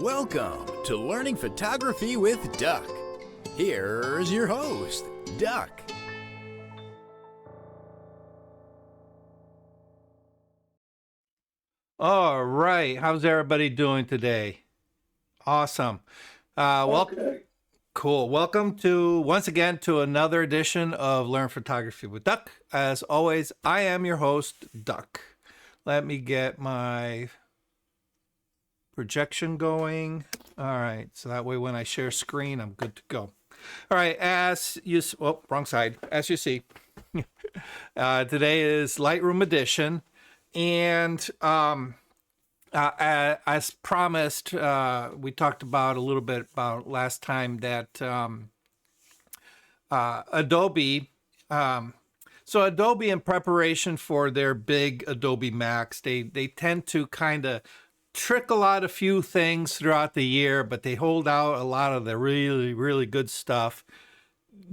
Welcome to Learning Photography with Duck. Here's your host, Duck. All right, how's everybody doing today? Awesome. Okay. Cool. Welcome once again to another edition of Learn Photography with Duck. As always, I am your host, Duck. Let me get my projection going. All right, so that way when I share screen, I'm good to go. All right, wrong side. As you see, today is Lightroom edition, and as promised, we talked about a little bit about last time that Adobe. So Adobe, in preparation for their big Adobe Max, they tend to kind of trickle out a few things throughout the year, but they hold out a lot of the really, really good stuff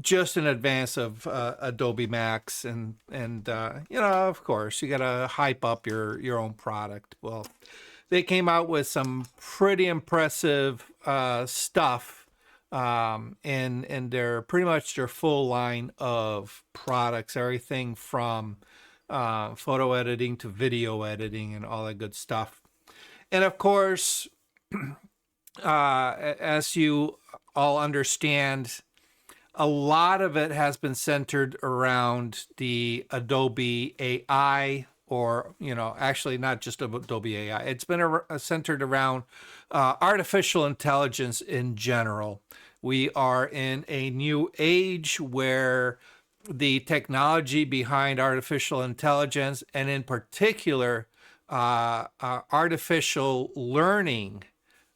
just in advance of Adobe Max, and of course, you gotta hype up your own product. Well, they came out with some pretty impressive stuff, and they're pretty much their full line of products, everything from photo editing to video editing and all that good stuff. And of course, as you all understand, a lot of it has been centered around the Adobe AI, or, actually not just Adobe AI. It's been centered around artificial intelligence in general. We are in a new age where the technology behind artificial intelligence, and in particular, artificial learning,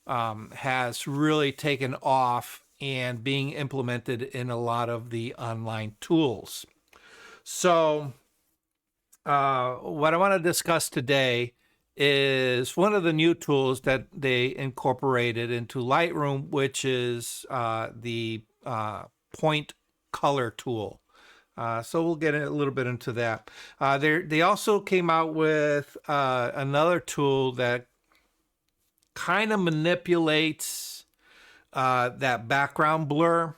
has really taken off and being implemented in a lot of the online tools. So what I want to discuss today is one of the new tools that they incorporated into Lightroom, which is the point color tool. So we'll get a little bit into that. They also came out with another tool that kind of manipulates that background blur.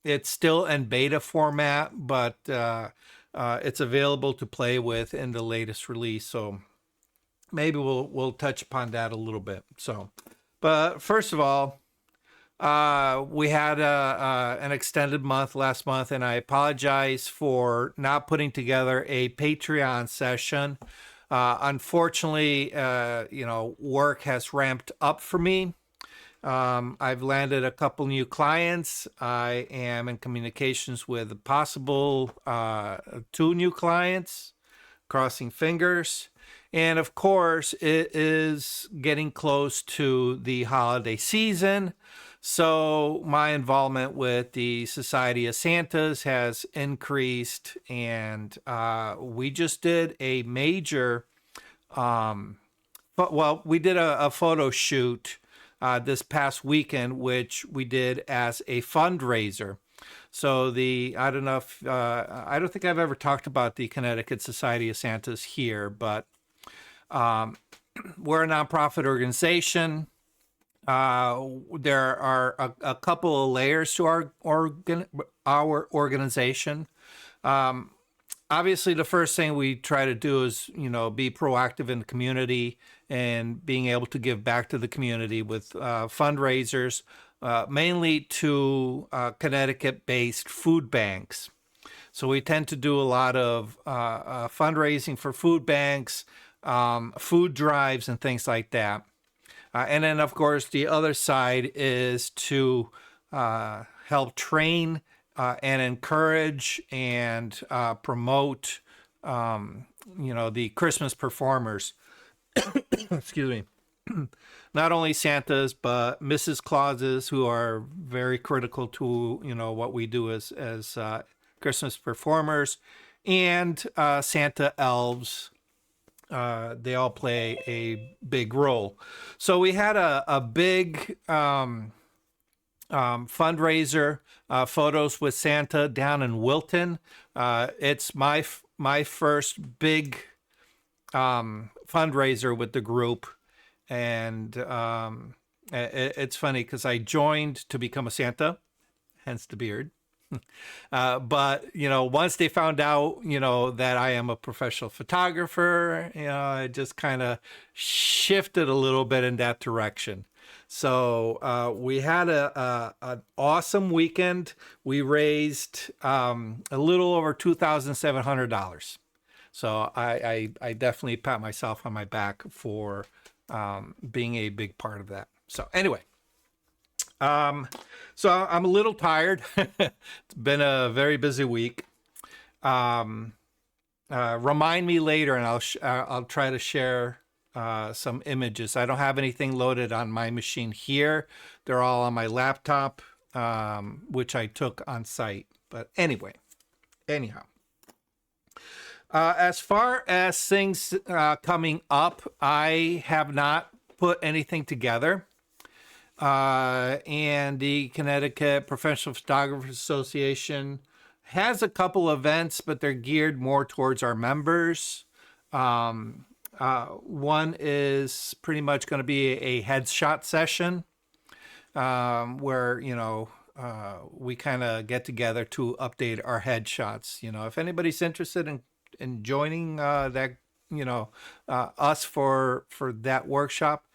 It's still in beta format, but it's available to play with in the latest release. So maybe we'll touch upon that a little bit. So, but first of all, we had an extended month last month, and I apologize for not putting together a Patreon session. Unfortunately, work has ramped up for me. I've landed a couple new clients. I am in communications with possible 2 new clients, crossing fingers. And of course, it is getting close to the holiday season. So my involvement with the Society of Santas has increased, and we just did a major, we did a photo shoot this past weekend, which we did as a fundraiser. So I don't think I've ever talked about the Connecticut Society of Santas here, but we're a nonprofit organization. There are a couple of layers to our organization. Obviously, the first thing we try to do is, be proactive in the community and being able to give back to the community with fundraisers, mainly to Connecticut-based food banks. So we tend to do a lot of fundraising for food banks, food drives, and things like that. And then, of course, the other side is to help train and encourage and promote, the Christmas performers. Excuse me. Not only Santas, but Mrs. Clauses, who are very critical to, what we do as Christmas performers, and Santa elves. They all play a big role. So we had a big fundraiser, photos with Santa down in Wilton. It's my first big fundraiser with the group, And it's funny because I joined to become a Santa, hence the beard. But once they found out, that I am a professional photographer, it just kind of shifted a little bit in that direction. So we had an awesome weekend. We raised a little over $2,700. So I definitely pat myself on my back for being a big part of that. So anyway. So I'm a little tired. It's been a very busy week. Remind me later, and I'll try to share some images. I don't have anything loaded on my machine here. They're all on my laptop, which I took on site. But anyhow. As far as things coming up, I have not put anything together. And the Connecticut Professional Photographers Association has a couple events, but they're geared more towards our members. One is pretty much going to be a headshot session, where, we kind of get together to update our headshots. If anybody's interested in joining that, us for that workshop,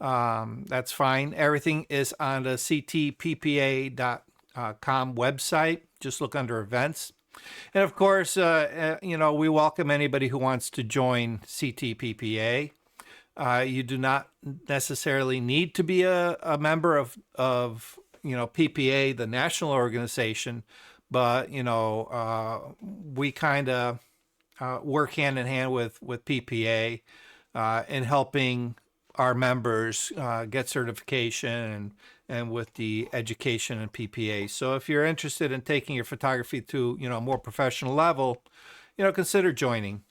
that's fine. Everything is on the ctppa.com website. Just look under events. And of course, we welcome anybody who wants to join CTPPA. You do not necessarily need to be a member of PPA, the national organization, but, we kind of work hand in hand with PPA in helping our members get certification and with the education and PPA. So if you're interested in taking your photography to a more professional level, consider joining.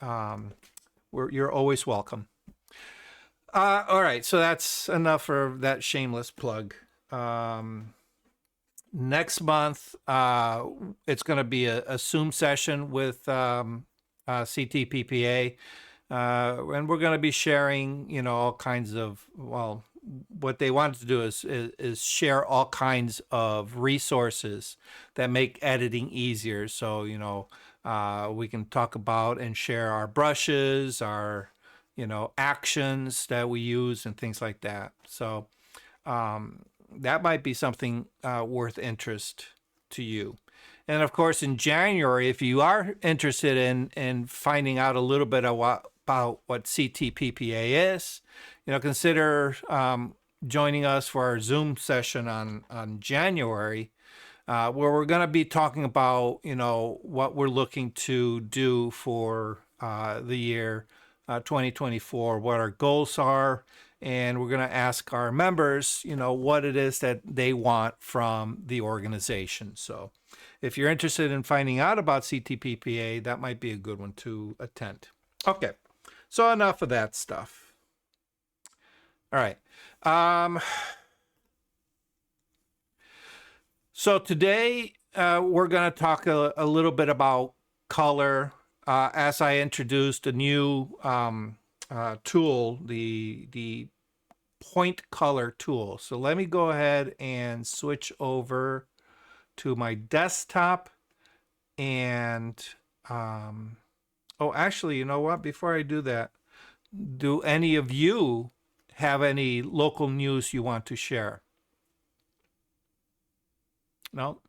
You're always welcome. All right, so that's enough for that shameless plug. Next month, it's going to be a Zoom session with CTPPA. And we're going to be sharing, all kinds of, what they wanted to do is share all kinds of resources that make editing easier. So, we can talk about and share our brushes, our, actions that we use and things like that. So, that might be something worth interest to you. And of course, in January, if you are interested in finding out a little bit about what CTPPA is, consider joining us for our Zoom session on January, where we're going to be talking about, what we're looking to do for the year 2024, what our goals are, and we're going to ask our members, what it is that they want from the organization. So if you're interested in finding out about CTPPA, that might be a good one to attend. Okay, so enough of that stuff. All right. So today we're going to talk a little bit about color, as I introduced a new tool, the point color tool. So let me go ahead and switch over to my desktop and actually, you know what? Before I do that, do any of you have any local news you want to share? No?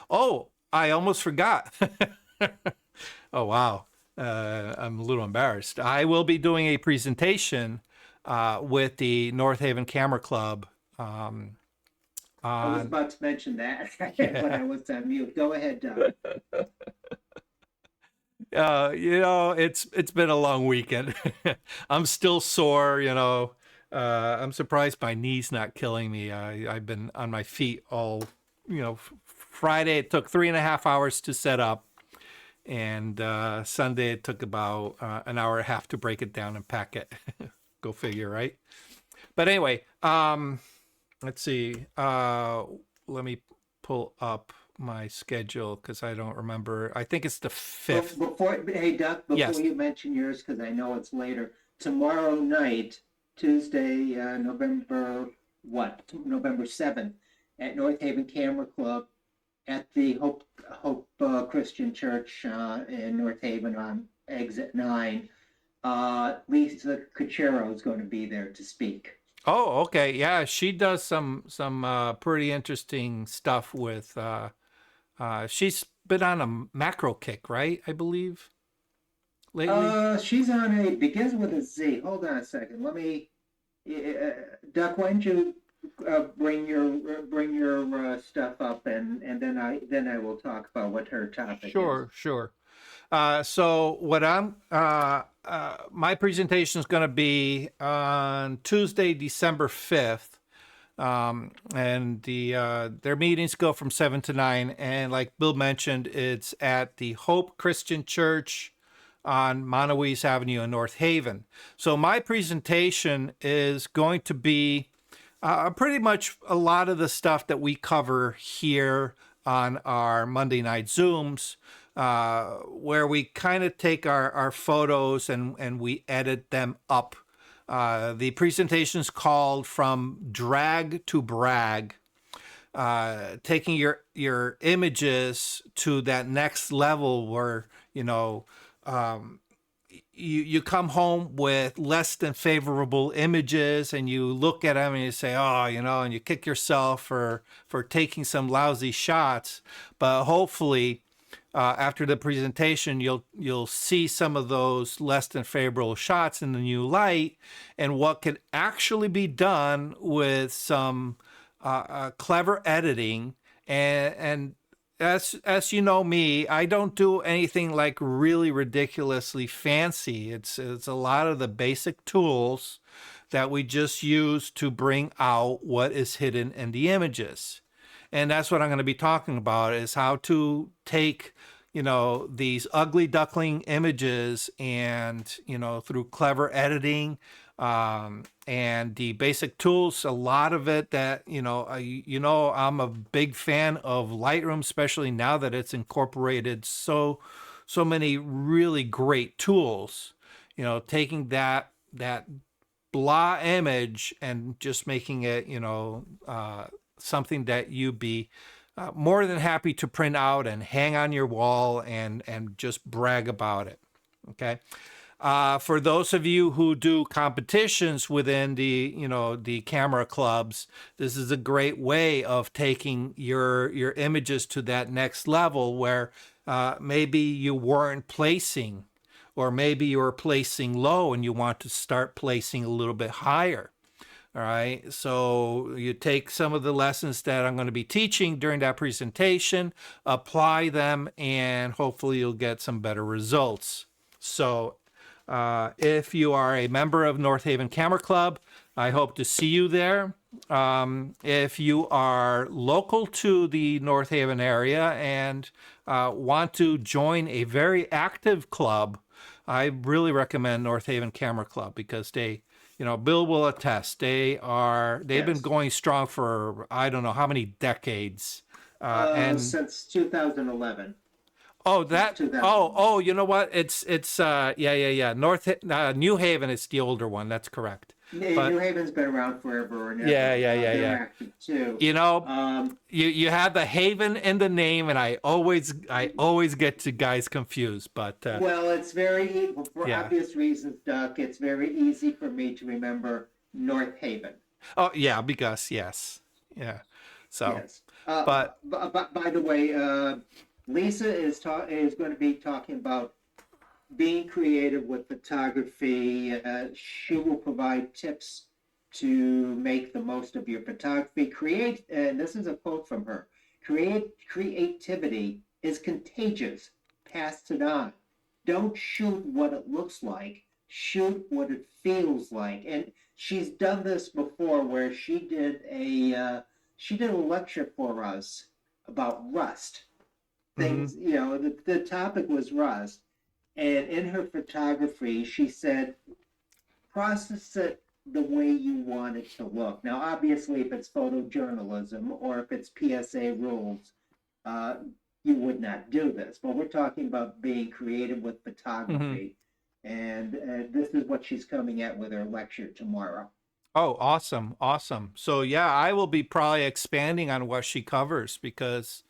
Oh, I almost forgot. Oh, wow. I'm a little embarrassed. I will be doing a presentation with the North Haven Camera Club. I was about to mention that, but I was on mute. Go ahead, Doug. It's been a long weekend. I'm still sore, I'm surprised my knee's not killing me. I've been on my feet all, Friday it took 3.5 hours to set up, and Sunday it took about an hour and a half to break it down and pack it. Go figure, right? But anyway, let's see. Let me pull up my schedule because I don't remember. I think it's the 5th. Hey, Doug, before Yes. you mention yours, because I know it's later, tomorrow night, Tuesday, November 7th, at North Haven Camera Club at the Hope Christian Church in North Haven on exit 9. Lisa Cuchero is going to be there to speak. Oh, okay. Yeah, she does some pretty interesting stuff with she's been on a macro kick, right? I believe lately. She's on a begins with a Z. Hold on a second. Let me Duck, why don't you bring your stuff up, and then I will talk about what her topic Sure, is. sure. So what my presentation is going to be on Tuesday, December 5th. And their meetings go from 7 to 9. And like Bill mentioned, it's at the Hope Christian Church on Monowese Avenue in North Haven. So my presentation is going to be pretty much a lot of the stuff that we cover here on our Monday night Zooms, where we kind of take our photos and we edit them up. The presentation is called From Drag to Brag, taking your images to that next level where, you come home with less than favorable images and you look at them and you say, oh, and you kick yourself for taking some lousy shots. But hopefully, after the presentation, you'll see some of those less than favorable shots in the new light and what can actually be done with some clever editing. And as you know me, I don't do anything like really ridiculously fancy. It's a lot of the basic tools that we just use to bring out what is hidden in the images. And that's what I'm going to be talking about, is how to take, these ugly duckling images and, through clever editing, and the basic tools, a lot of it that, I'm a big fan of Lightroom, especially now that it's incorporated so many really great tools, taking that blah image and just making it, something that you'd be more than happy to print out and hang on your wall and just brag about it. Okay. For those of you who do competitions within the camera clubs, this is a great way of taking your images to that next level where maybe you weren't placing, or maybe you were placing low and you want to start placing a little bit higher. All right, so you take some of the lessons that I'm going to be teaching during that presentation, apply them, and hopefully you'll get some better results. So if you are a member of North Haven Camera Club, I hope to see you there. If you are local to the North Haven area and want to join a very active club, I really recommend North Haven Camera Club, because they, Bill will attest, they've been going strong for I don't know how many decades. And since 2011. Oh, you know what? It's New Haven is the older one. That's correct. But New Haven's been around forever and ever. Yeah. Active too. You have the Haven in the name, and I always get you guys confused. But well, it's for obvious reasons, Duck. It's very easy for me to remember North Haven. Oh yeah, because yes, yeah. So yes. But by the way, Lisa is going to be talking about being creative with photography. She will provide tips to make the most of your photography. And this is a quote from her: creativity is contagious. Pass it on. Don't shoot what it looks like. Shoot what it feels like. And she's done this before, where she did a lecture for us about rust. Things, the topic was rust. And in her photography, she said, process it the way you want it to look. Now, obviously, if it's photojournalism or if it's PSA rules, you would not do this. But we're talking about being creative with photography. And this is what she's coming at with her lecture tomorrow. Oh, awesome. Awesome. So yeah, I will be probably expanding on what she covers because,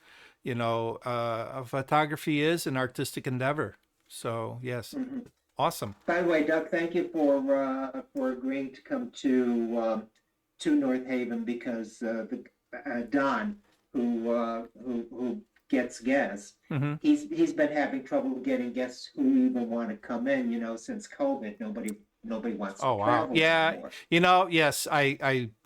photography is an artistic endeavor. So yes, Mm-hmm. awesome. By the way, Doug, thank you for agreeing to come to North Haven because Don, who gets guests, Hmm. he's been having trouble getting guests who even want to come in. Since COVID, nobody wants to Oh wow. travel Yeah. anymore. Yes,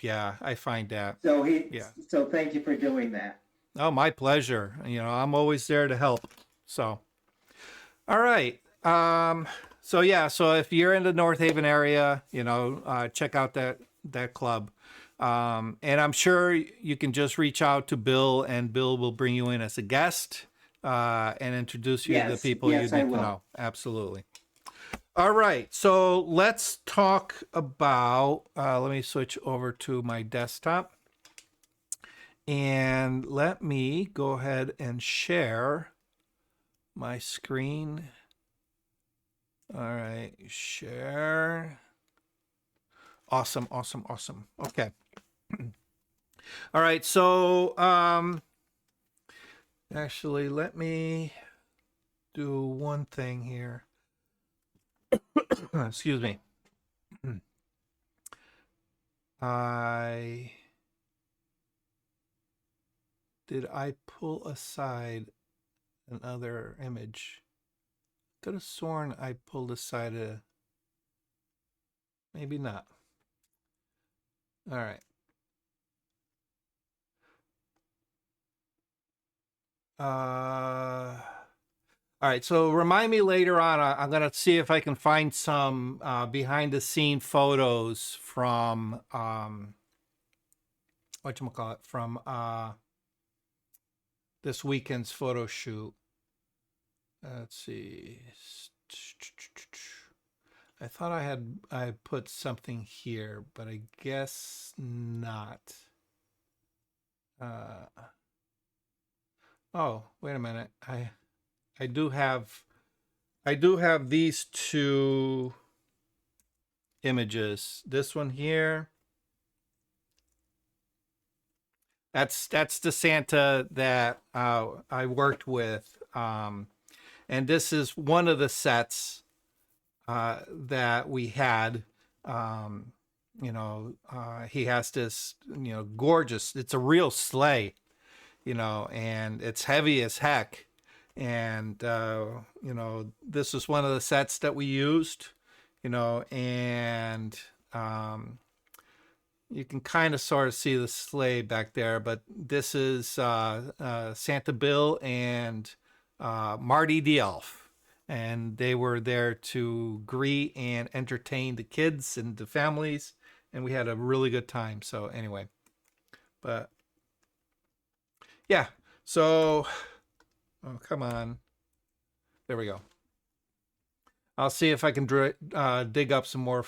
yeah, I find that. Yeah. So thank you for doing that. Oh, my pleasure. I'm always there to help. So, all right. So yeah, so if you're in the North Haven area, check out that club. And I'm sure you can just reach out to Bill, and Bill will bring you in as a guest and introduce you to the people you Yes, I need to will. know. Absolutely. All right, so let's talk about. Let me switch over to my desktop, and let me go ahead and share my screen. All right, share. Awesome, awesome, awesome. Okay. All right, so actually let me do one thing here. Excuse me. I pull aside another image? Could have sworn I pulled aside a. Maybe not. All right. All right. So remind me later on. I'm gonna see if I can find some behind the scene photos from whatchamacallit, from this weekend's photo shoot. Let's see. I thought I put something here, but I guess not. Oh, wait a minute. I do have these two images. This one here. That's the Santa that I worked with, and this is one of the sets that we had. He has this gorgeous. It's a real sleigh, and it's heavy as heck. And this is one of the sets that we used, and you can kind of sort of see the sleigh back there, but this is Santa Bill and Marty the Elf, and they were there to greet and entertain the kids and the families, and we had a really good time. So anyway, but yeah, so come on, there we go. I'll see if I can dig up some more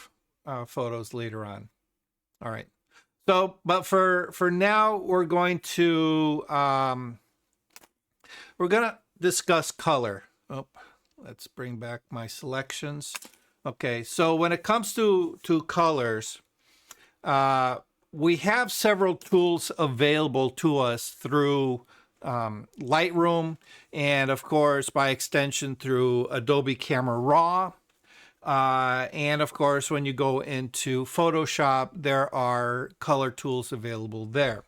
photos later on. All right. So, but for now, we're going to discuss color. Oh, let's bring back my selections. Okay. So when it comes to colors, we have several tools available to us through Lightroom, and of course, by extension, through Adobe Camera Raw. And of course, when you go into Photoshop, there are color tools available there,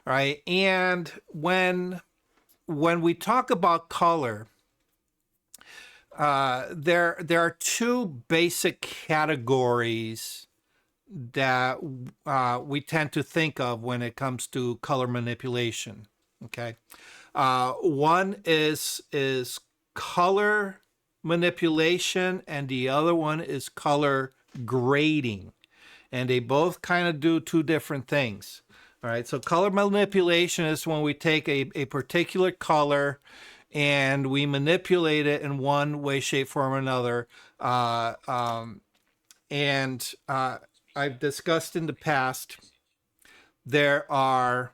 right? And when we talk about color, there are two basic categories that we tend to think of when it comes to color manipulation. Okay, one is color manipulation, and the other one is color grading, and they both kind of do two different things. All right, so color manipulation is when we take a particular color and we manipulate it in one way, shape, form, or another. I've discussed in the past, there are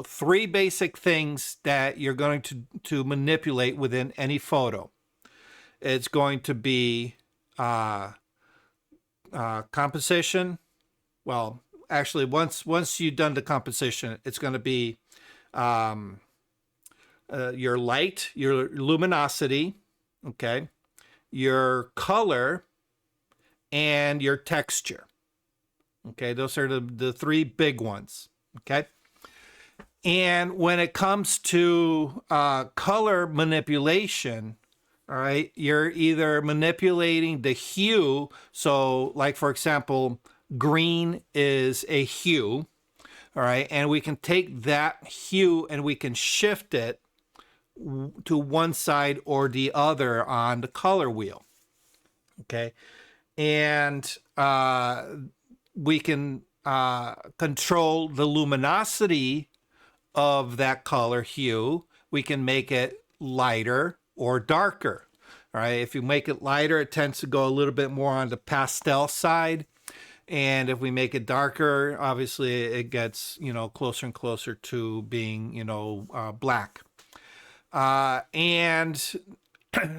three basic things that you're going to manipulate within any photo. It's going to be composition. Well, actually, once you've done the composition, it's going to be your light, your luminosity, okay, your color, and your texture. Okay, those are the three big ones. Okay. And when it comes to color manipulation, all right, you're either manipulating the hue. So, like, for example, green is a hue, all right, and we can take that hue and we can shift it to one side or the other on the color wheel. Okay. And we can control the luminosity of that color hue. We can make it lighter or darker. All right. If you make it lighter, it tends to go a little bit more on the pastel side. And if we make it darker, obviously it gets, closer and closer to being, black. And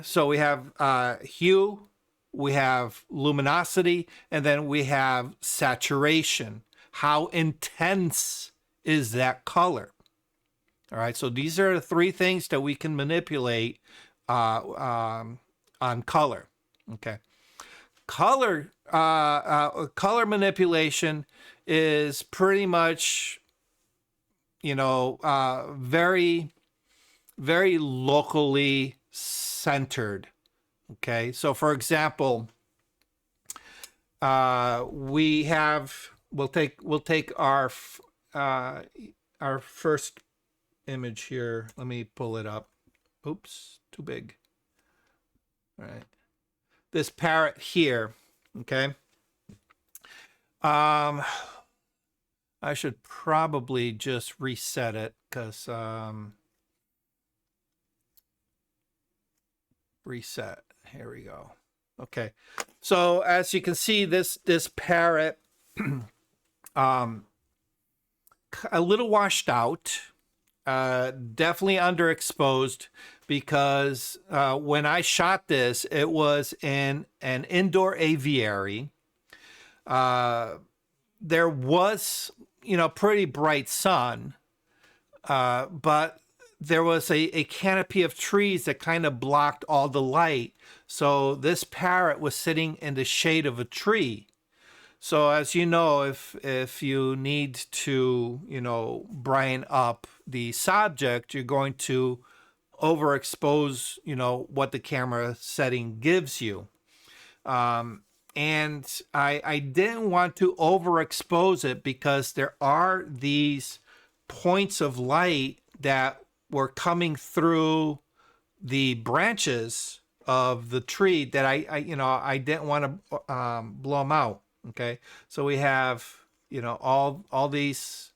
so we have hue, we have luminosity, and then we have saturation. How intense is that color? All right, so these are the three things that we can manipulate on color. Okay, color manipulation is pretty much, very, very locally centered. Okay, so for example, we'll take our first image here. Let me pull it up. Oops, too big. All right, this parrot here. Okay. I should probably just reset it because reset. Here we go. Okay. So as you can see, this parrot a little washed out, definitely underexposed, because when I shot this, it was in an indoor aviary. There was, pretty bright sun, but there was a canopy of trees that kind of blocked all the light. So this parrot was sitting in the shade of a tree. So as you know, if you need to, brighten up the subject, you're going to overexpose, what the camera setting gives you. And I didn't want to overexpose it because there are these points of light that were coming through the branches of the tree that I didn't want to blow them out. Okay, so we have all these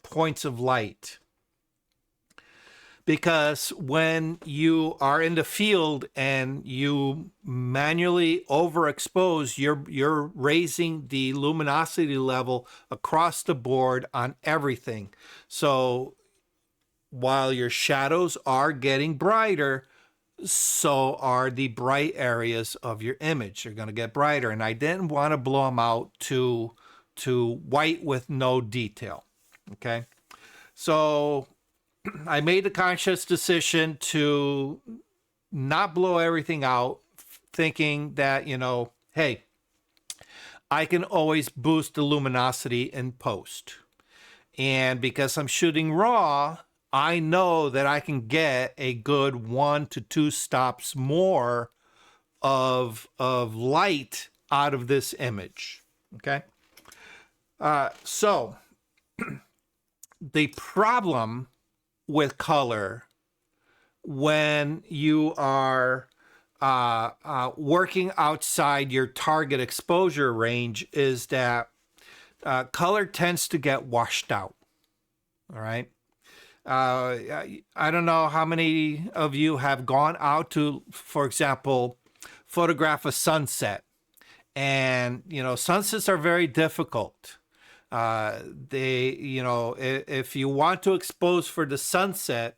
points of light, because when you are in the field and you manually overexpose, you're raising the luminosity level across the board on everything. So while your shadows are getting brighter, so are the bright areas of your image. They're going to get brighter, and I didn't want to blow them out to white with no detail. Okay, so I made the conscious decision to not blow everything out, thinking that, hey, I can always boost the luminosity in post. And because I'm shooting raw, I know that I can get a good 1 to 2 stops more of light out of this image. Okay. So the problem with color when you are working outside your target exposure range is that color tends to get washed out. All right. I don't know how many of you have gone out to, for example, photograph a sunset. And, sunsets are very difficult. If you want to expose for the sunset,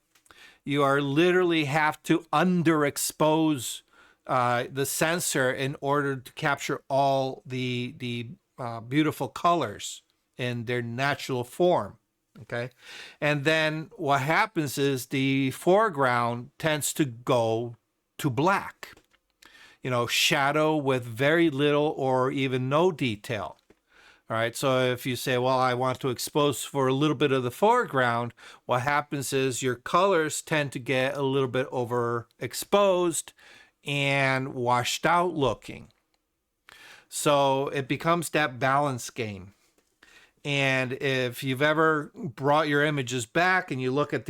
you are literally have to underexpose the sensor in order to capture all the beautiful colors in their natural form. Okay, and then what happens is the foreground tends to go to black, shadow with very little or even no detail. All right, so if you say, well, I want to expose for a little bit of the foreground, what happens is your colors tend to get a little bit overexposed and washed out looking. So it becomes that balance game. And if you've ever brought your images back and you look at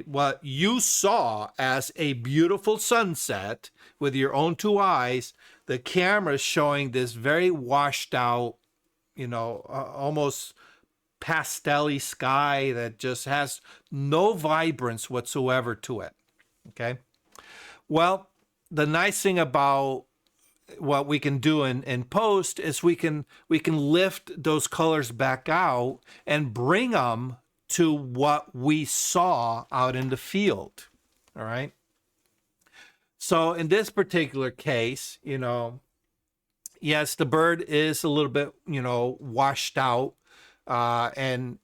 what you saw as a beautiful sunset with your own two eyes, the camera is showing this very washed out, almost pastel-y sky that just has no vibrance whatsoever to it. Okay. Well, the nice thing about what we can do in post is we can lift those colors back out and bring them to what we saw out in the field. All right. So in this particular case, yes, the bird is a little bit, washed out and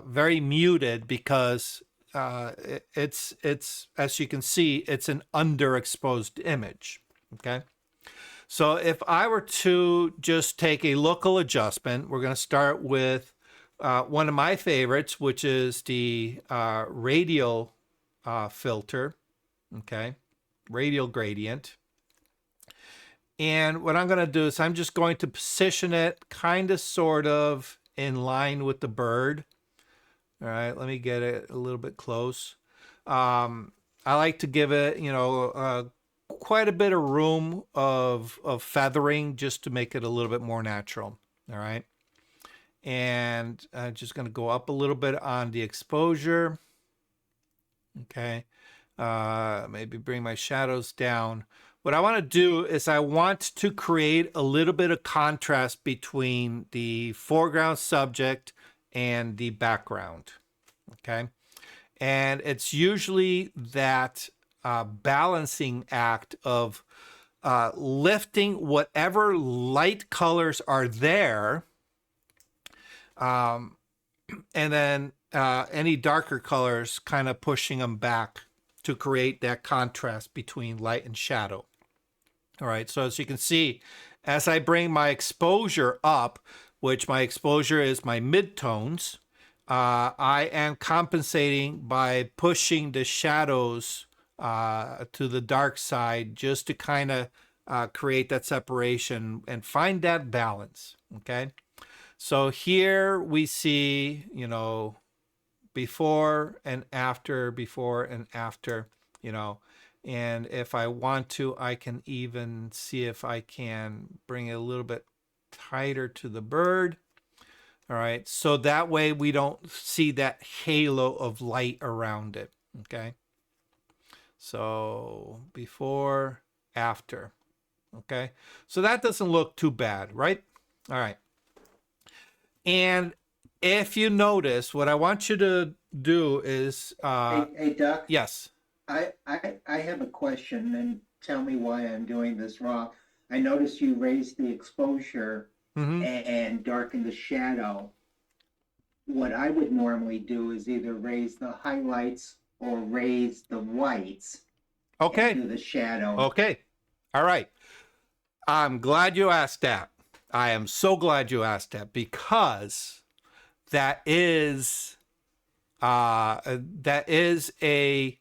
very muted because it's as you can see, it's an underexposed image. Okay. So if I were to just take a local adjustment, we're going to start with one of my favorites, which is the radial filter, okay, radial gradient. And what I'm going to do is I'm just going to position it kind of sort of in line with the bird. All right, let me get it a little bit close. I like to give it, quite a bit of room of feathering just to make it a little bit more natural. All right. And I'm just going to go up a little bit on the exposure. Okay. Maybe bring my shadows down. What I want to do is I want to create a little bit of contrast between the foreground subject and the background. Okay. And it's usually that balancing act of lifting whatever light colors are there, and then any darker colors kind of pushing them back to create that contrast between light and shadow. All right, so as you can see, as I bring my exposure up, which my exposure is my midtones, I am compensating by pushing the shadows to the dark side just to kind of create that separation and find that balance. Okay. So here we see, before and after, and if I want to, I can even see if I can bring it a little bit tighter to the bird. All right. So that way we don't see that halo of light around it. Okay. So before, after. Okay. So that doesn't look too bad, right? All right. And if you notice, what I want you to do is Hey, Doc. yes. I have a question, and tell me why I'm doing this wrong. I noticed you raised the exposure and darkened the shadow. What I would normally do is either raise the highlights or raise the whites. Okay. Into the shadow. Okay. All right. I'm glad you asked that. I am so glad you asked that because that is a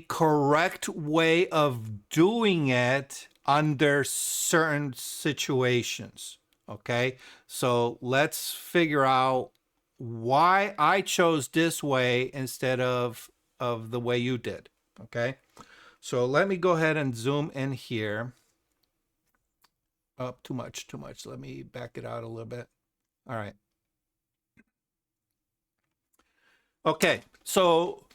correct way of doing it under certain situations. Okay, so let's figure out why I chose this way instead of the way you did. Okay, so let me go ahead and zoom in here. Oh, too much. Let me back it out a little bit. All right. Okay, so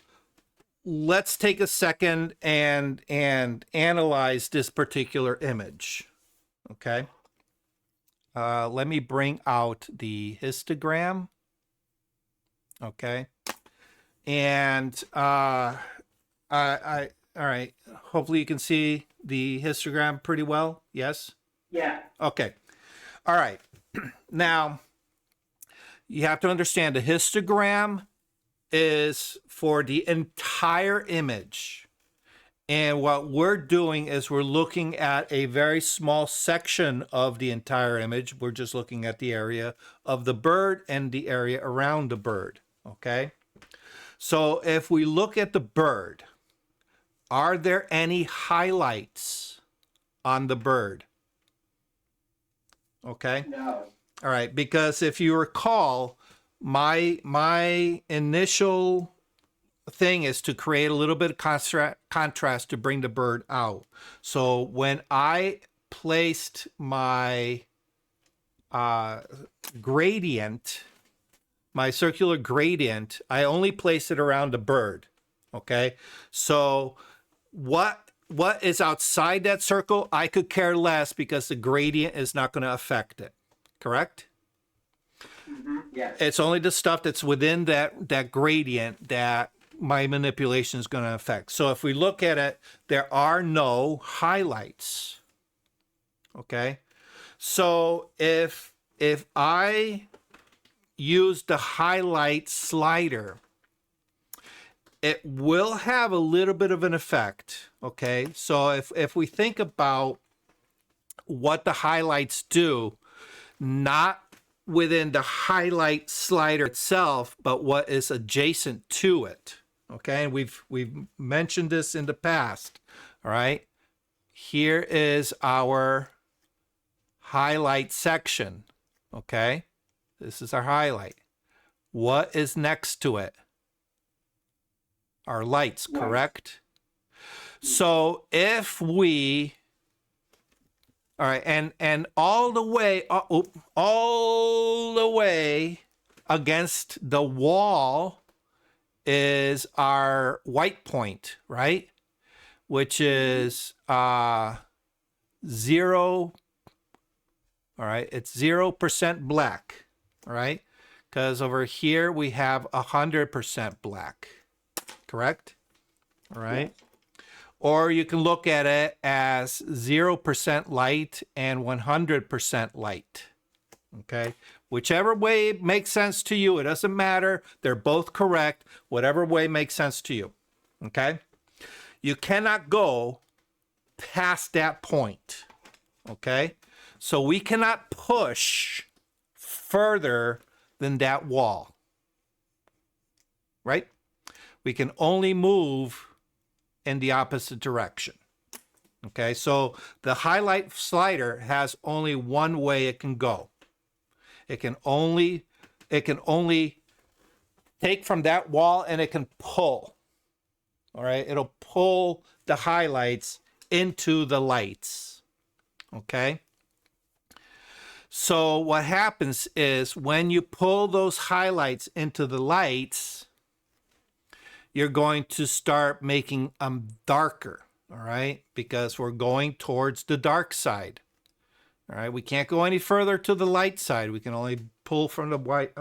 let's take a second and analyze this particular image. Okay. Let me bring out the histogram. Okay. And All right. Hopefully you can see the histogram pretty well. Yes? Yeah. Okay. All right. Now, you have to understand the histogram is for the entire image. And what we're doing is we're looking at a very small section of the entire image. We're just looking at the area of the bird and the area around the bird. Okay? So if we look at the bird, are there any highlights on the bird? Okay. No. All right. Because if you recall, my initial thing is to create a little bit of contrast to bring the bird out. So when I placed my gradient, my circular gradient, I only placed it around the bird. Okay. So what is outside that circle, I could care less because the gradient is not going to affect it. Correct? Mm-hmm. Yes. It's only the stuff that's within that gradient that my manipulation is going to affect. So if we look at it, there are no highlights. Okay? So if I use the highlight slider, it will have a little bit of an effect. Okay? So if we think about what the highlights do, not within the highlight slider itself, but what is adjacent to it. Okay, and we've mentioned this in the past. All right, here is our highlight section. Okay, this is our highlight. What is next to it? Our lights, correct? So if we, all right, and all the way against the wall is our white point, right? Which is 0. All right, it's 0% black. All right, because over here we have 100% black, correct? All right. Yes. Or you can look at it as 0% light and 100% light. Okay, whichever way makes sense to you, it doesn't matter. They're both correct. Whatever way makes sense to you. Okay, you cannot go past that point. Okay, so we cannot push further than that wall. Right? We can only move in the opposite direction. Okay, so the highlight slider has only one way it can go. It can only take from that wall and it can pull. All right, it'll pull the highlights into the lights. Okay. So what happens is when you pull those highlights into the lights, you're going to start making them darker. All right, because we're going towards the dark side. All right, we can't go any further to the light side. We can only pull from the white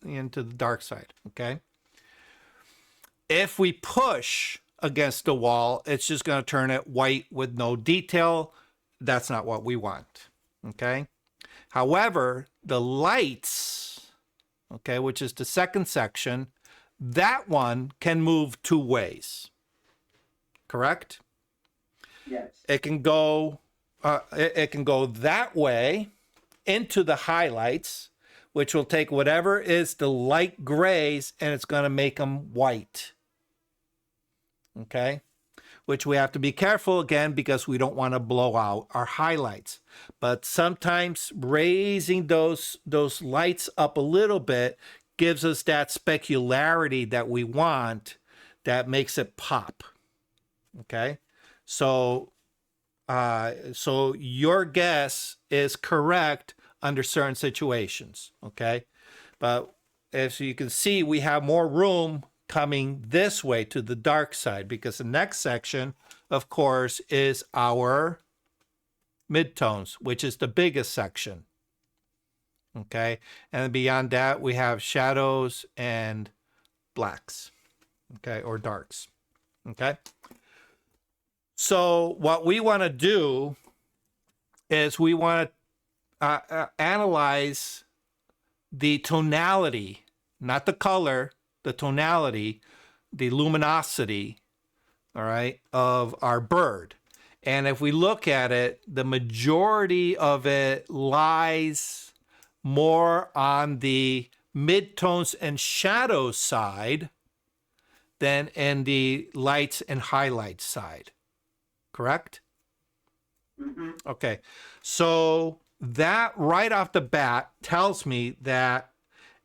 into the dark side. Okay. If we push against the wall, it's just going to turn it white with no detail. That's not what we want. Okay. However, the lights, okay, which is the second section, that one can move two ways. Correct? Yes. It can go that way into the highlights, which will take whatever is the light grays and it's going to make them white. Okay? Which we have to be careful again because we don't want to blow out our highlights. But sometimes raising those lights up a little bit gives us that specularity that we want that makes it pop. Okay? So your guess is correct under certain situations, okay? But as you can see, we have more room coming this way to the dark side because the next section, of course, is our midtones, which is the biggest section, okay? And beyond that, we have shadows and blacks, okay, or darks, okay? So what we want to do is we want to analyze the tonality, not the color, the tonality, the luminosity, all right, of our bird. And if we look at it, the majority of it lies more on the midtones and shadows side than in the lights and highlights side. Correct? Mm-hmm. Okay. So that right off the bat tells me that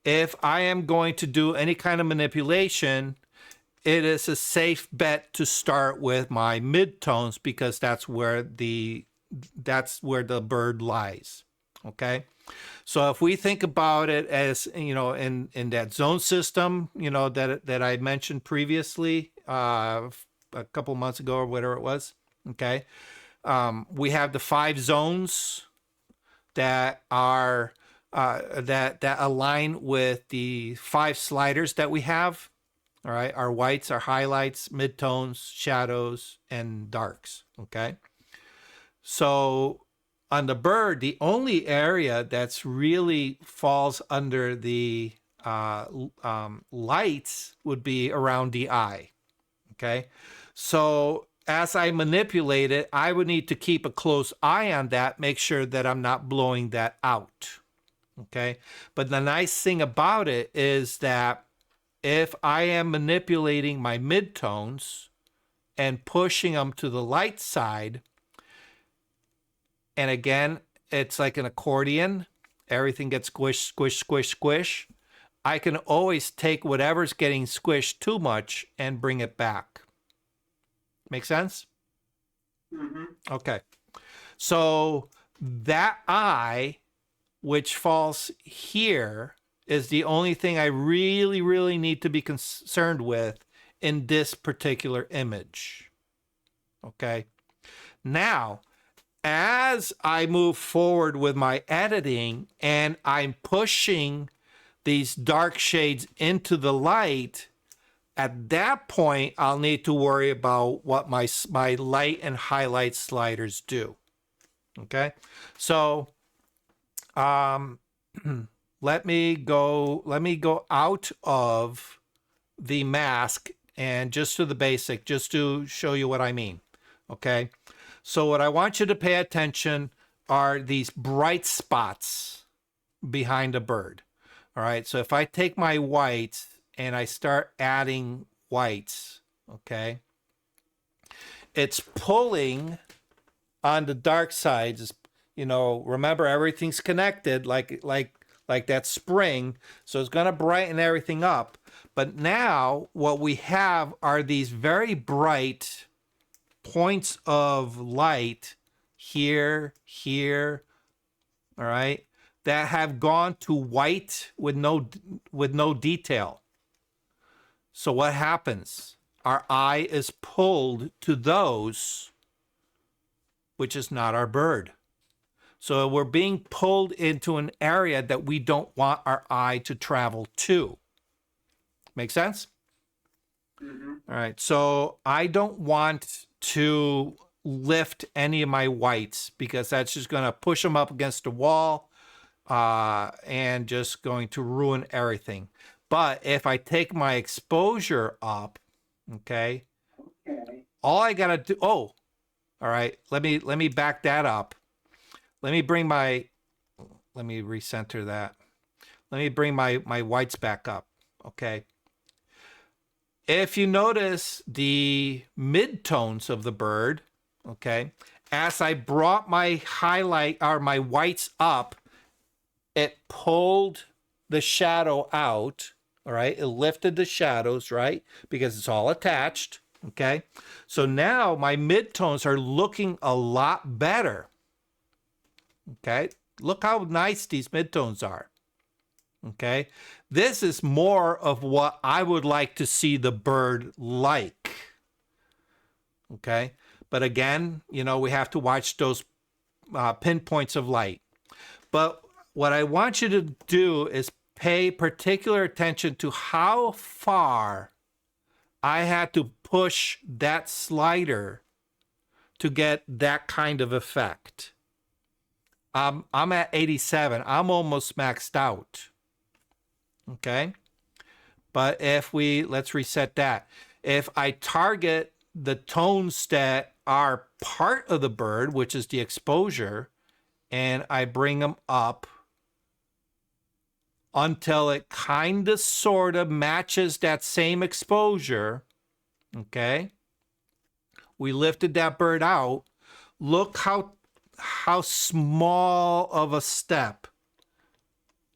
if I am going to do any kind of manipulation, it is a safe bet to start with my midtones because that's where the bird lies. Okay. So if we think about it as, you know, in that zone system, you know, that I mentioned previously, a couple months ago or whatever it was. Okay. We have the 5 zones that are, that align with the 5 sliders that we have. All right. Our whites, our highlights, midtones, shadows, and darks. Okay. So on the bird, the only area that's really falls under the lights would be around the eye. Okay. So as I manipulate it, I would need to keep a close eye on that, make sure that I'm not blowing that out. Okay. But the nice thing about it is that if I am manipulating my midtones and pushing them to the light side, and again, it's like an accordion, everything gets squish, squish, squish, squish. I can always take whatever's getting squished too much and bring it back. Make sense? Mm-hmm. Okay. So that eye, which falls here, is the only thing I really, really need to be concerned with in this particular image. Okay. Now, as I move forward with my editing and I'm pushing these dark shades into the light, at that point, I'll need to worry about what my light and highlight sliders do. Okay. So, let me go out of the mask and just to the basic, just to show you what I mean. Okay. So what I want you to pay attention are these bright spots behind a bird. All right. So if I take my whites and I start adding whites, okay, it's pulling on the dark sides. You know, remember everything's connected like that spring. So it's going to brighten everything up. But now what we have are these very bright points of light here, all right, that have gone to white with no detail. So what happens? Our eye is pulled to those, which is not our bird. So we're being pulled into an area that we don't want our eye to travel to. Make sense? Mm-hmm. All right. So I don't want to lift any of my whites because that's just going to push them up against the wall and just going to ruin everything. But if I take my exposure up, okay, all I got to do, all right, let me back that up. Let me recenter that. Let me bring my whites back up. Okay. If you notice the midtones of the bird, okay, as I brought my highlight or my whites up, it pulled the shadow out. All right. It lifted the shadows, right? Because it's all attached. Okay. So now my midtones are looking a lot better. Okay. Look how nice these midtones are. Okay. This is more of what I would like to see the bird like. Okay. But again, you know, we have to watch those pinpoints of light. But what I want you to do is pay particular attention to how far I had to push that slider to get that kind of effect. I'm at 87. I'm almost maxed out. Okay. But if let's reset that. If I target the tones that are part of the bird, which is the exposure, and I bring them up until it kind of sort of matches that same exposure, okay? We lifted that bird out. Look how small of a step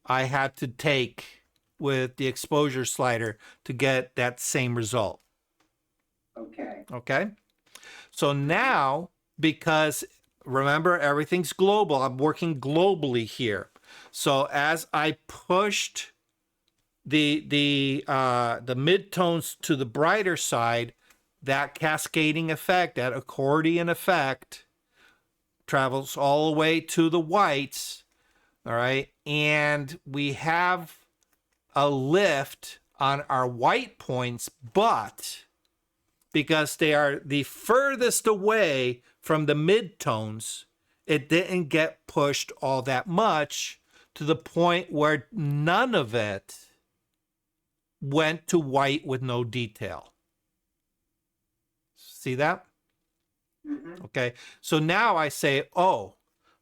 I had to take with the exposure slider to get that same result. Okay. Okay? So now, because remember, everything's global, I'm working globally here. So as I pushed the midtones to the brighter side, that cascading effect, that accordion effect, travels all the way to the whites, all right? And we have a lift on our white points, but because they are the furthest away from the midtones, it didn't get pushed all that much to the point where none of it went to white with no detail. See that? Mm-hmm. Okay. So now I say, oh,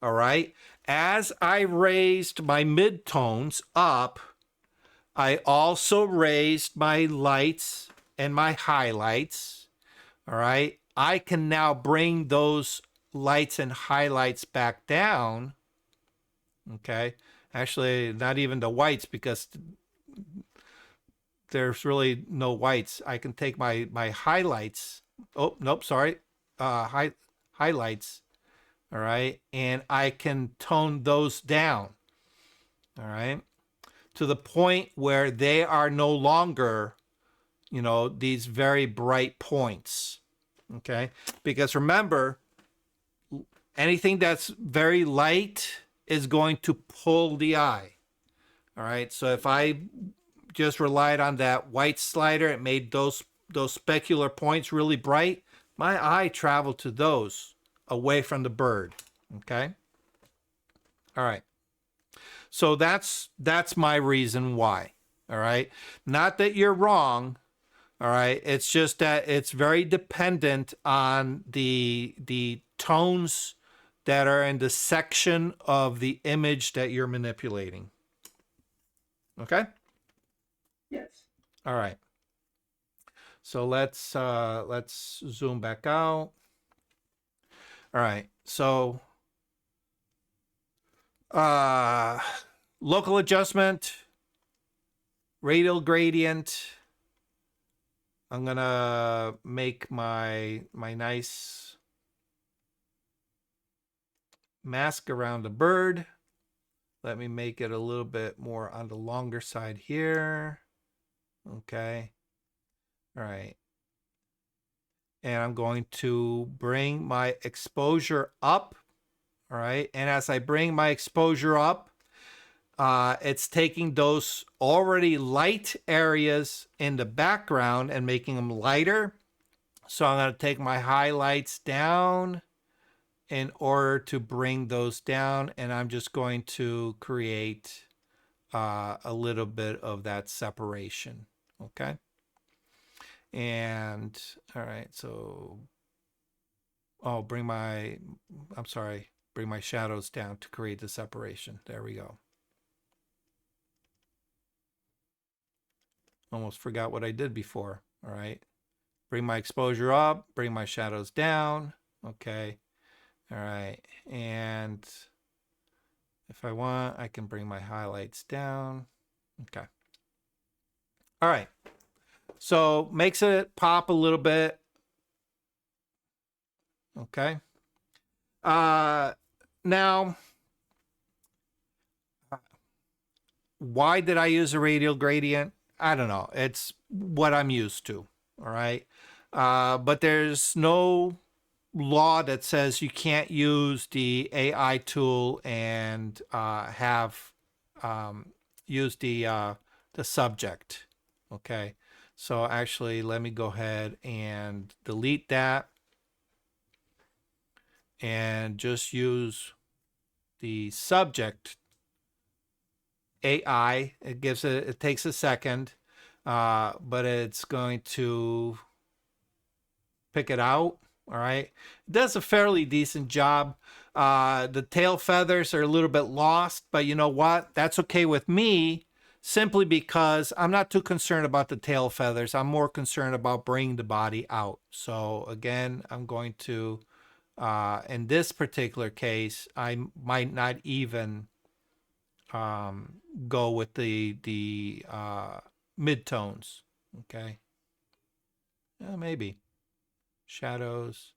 all right. As I raised my midtones up, I also raised my lights and my highlights. All right. I can now bring those lights and highlights back down. Okay. Actually, not even the whites, because there's really no whites. I can take my highlights. Oh, nope, sorry. Highlights. All right. And I can tone those down. All right. To the point where they are no longer, these very bright points. Okay. Because remember, anything that's very light is going to pull the eye. All right. So if I just relied on that white slider, it made those specular points really bright, my eye traveled to those away from the bird. Okay. All right. So that's my reason why. All right. Not that you're wrong. All right. It's just that it's very dependent on the tones that are in the section of the image that you're manipulating. Okay. Yes. All right. So let's zoom back out. All right. So local adjustment, radial gradient. I'm gonna make my nice mask around the bird. Let me make it a little bit more on the longer side here. Okay. All right. And I'm going to bring my exposure up. All right. And as I bring my exposure up, it's taking those already light areas in the background and making them lighter. So I'm going to take my highlights down in order to bring those down. And I'm just going to create a little bit of that separation. Okay. And all right. So, bring my shadows down to create the separation. There we go. Almost forgot what I did before. All right. Bring my exposure up, bring my shadows down. Okay. All right. And if I want, I can bring my highlights down. Okay. All right. So makes it pop a little bit. Okay. Now, why did I use a radial gradient? I don't know. It's what I'm used to. All right. But there's no law that says you can't use the AI tool and have use the subject. Okay. So actually, let me go ahead and delete that. and just use the subject AI. It takes a second, but it's going to pick it out. All right. It does a fairly decent job. The tail feathers are a little bit lost, but you know what? That's okay with me, simply because I'm not too concerned about the tail feathers. I'm more concerned about bringing the body out. So again, I'm going to, in this particular case, I might not even go with the midtones. Okay. Yeah, maybe. Shadows,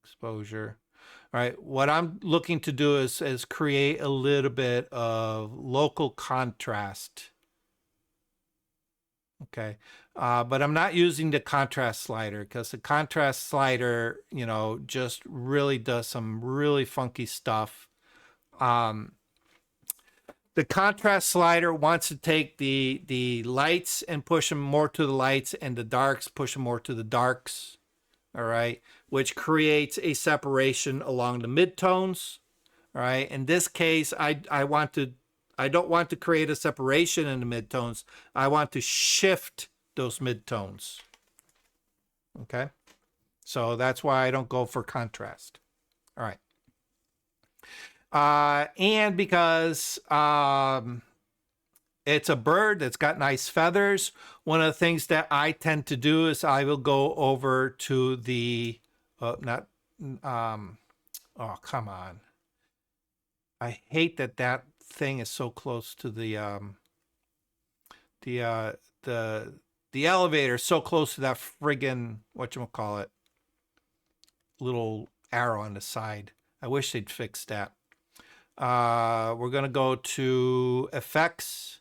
exposure. All right, what I'm looking to do is create a little bit of local contrast. Okay, but I'm not using the contrast slider, because the contrast slider, you know, just really does some really funky stuff. The contrast slider wants to take the lights and push them more to the lights, and the darks push them more to the darks. All right, which creates a separation along the midtones. All right, in this case, I don't want to create a separation in the midtones. I want to shift those midtones. Okay, so that's why I don't go for contrast. All right, and because it's a bird that's got nice feathers, one of the things that I tend to do is I will go over to the, oh, come on. I hate that thing is so close to the elevator, so close to that friggin', whatchamacallit, little arrow on the side. I wish they'd fix that. We're going to go to effects,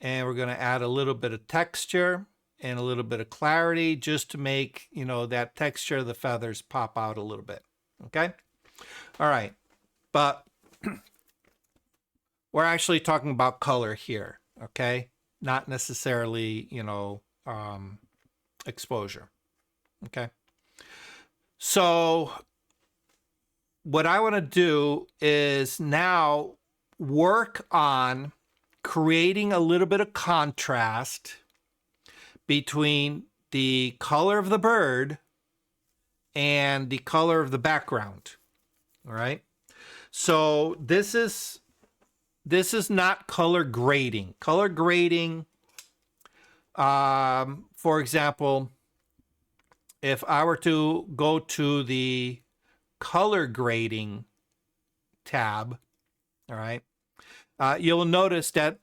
and we're going to add a little bit of texture and a little bit of clarity, just to make, you know, that texture of the feathers pop out a little bit. Okay. All right. But we're actually talking about color here. Okay. Not necessarily, you know, exposure. Okay. So what I want to do is now work on creating a little bit of contrast between the color of the bird and the color of the background. All right. So this is not color grading. Color grading, for example, if I were to go to the color grading tab, all right, you'll notice that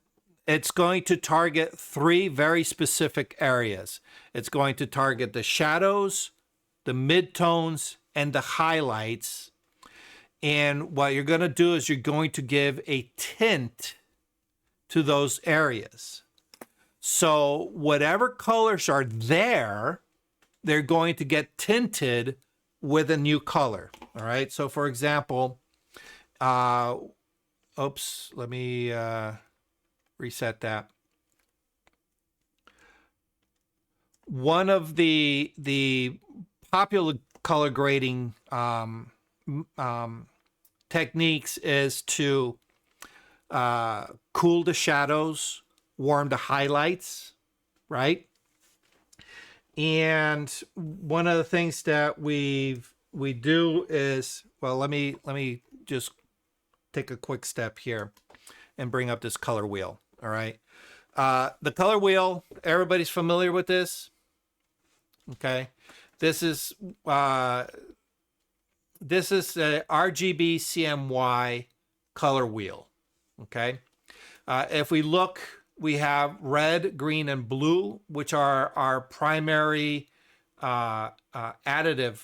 it's going to target 3 very specific areas. It's going to target the shadows, the midtones, and the highlights. And what you're going to do is you're going to give a tint to those areas. So whatever colors are there, they're going to get tinted with a new color. All right. So for example, oops, let me reset that. One of the popular color grading techniques is to cool the shadows, warm the highlights, right? And one of the things that we do is, well, let me just take a quick step here and bring up this color wheel. All right. The color wheel, everybody's familiar with this. Okay. This is a RGB CMY color wheel. Okay. If we look, we have red, green, and blue, which are our primary additive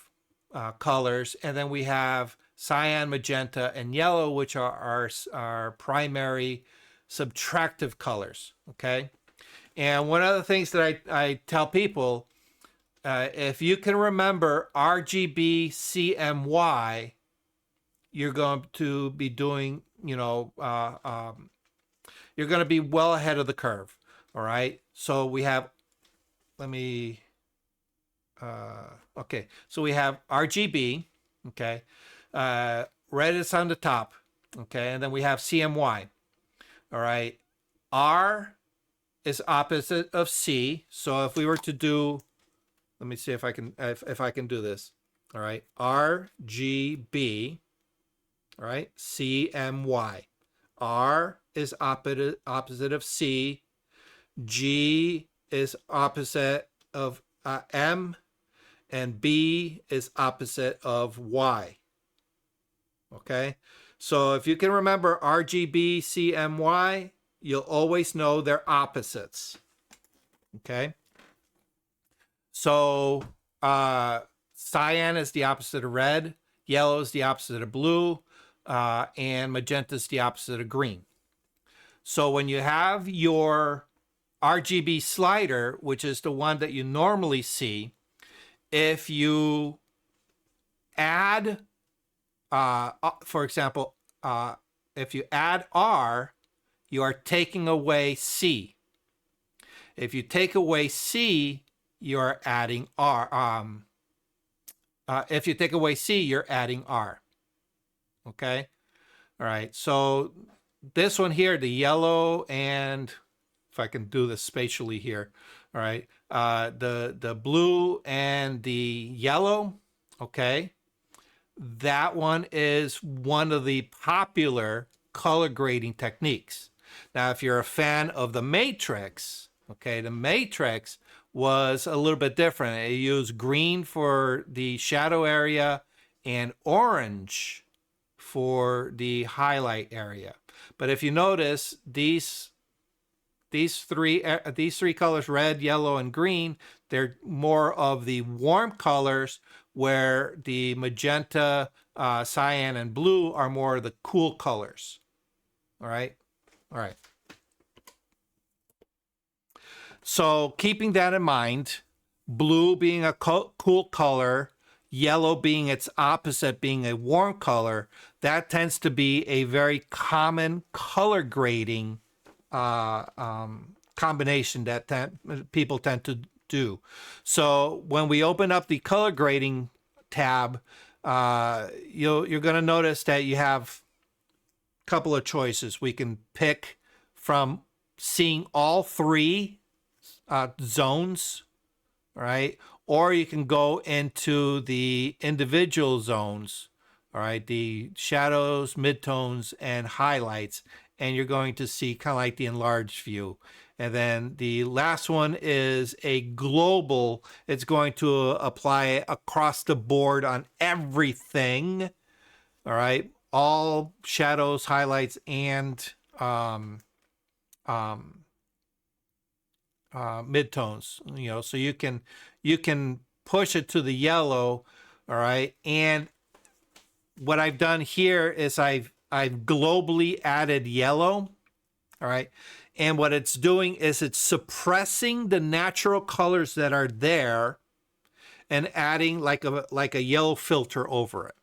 colors. And then we have cyan, magenta, and yellow, which are our primary subtractive colors. Okay. And one of the things that I tell people, if you can remember RGB CMY, you're going to be doing, you're going to be well ahead of the curve. All right. So we have, okay. So we have RGB. Okay. Red is on the top. Okay. And then we have CMY. All right. R is opposite of C. So if we were to do, let me see if I can do this. All right. RGB. All right. CMY. R is opposite of C. G is opposite of M, and B is opposite of Y. Okay, so if you can remember RGB, CMY, you'll always know they're opposites. Okay, so cyan is the opposite of red, yellow is the opposite of blue, and magenta is the opposite of green. So when you have your RGB slider, which is the one that you normally see, if you add, for example, if you add R, you are taking away C. If you take away C, you are adding R. If you take away C, you're adding R. Okay? All right. So this one here, the yellow, and if I can do this spatially here. All right. The blue and the yellow. Okay. That one is one of the popular color grading techniques. Now, if you're a fan of the Matrix, okay, the Matrix was a little bit different. It used green for the shadow area and orange for the highlight area. But if you notice, these three colors, red, yellow, and green, they're more of the warm colors, where the magenta, cyan, and blue are more of the cool colors. All right. So keeping that in mind, blue being a cool color, yellow being its opposite, being a warm color, that tends to be a very common color grading combination that people tend to do. So when we open up the color grading tab, you're going to notice that you have a couple of choices. We can pick from seeing all three zones, right? Or you can go into the individual zones, all right, the shadows, midtones, and highlights, and you're going to see kind of like the enlarged view. And then the last one is a global. It's going to apply across the board on everything, all right, all shadows, highlights, and midtones, so you can push it to the yellow, all right. And what I've done here is I've globally added yellow, all right. And what it's doing is it's suppressing the natural colors that are there and adding like a yellow filter over it.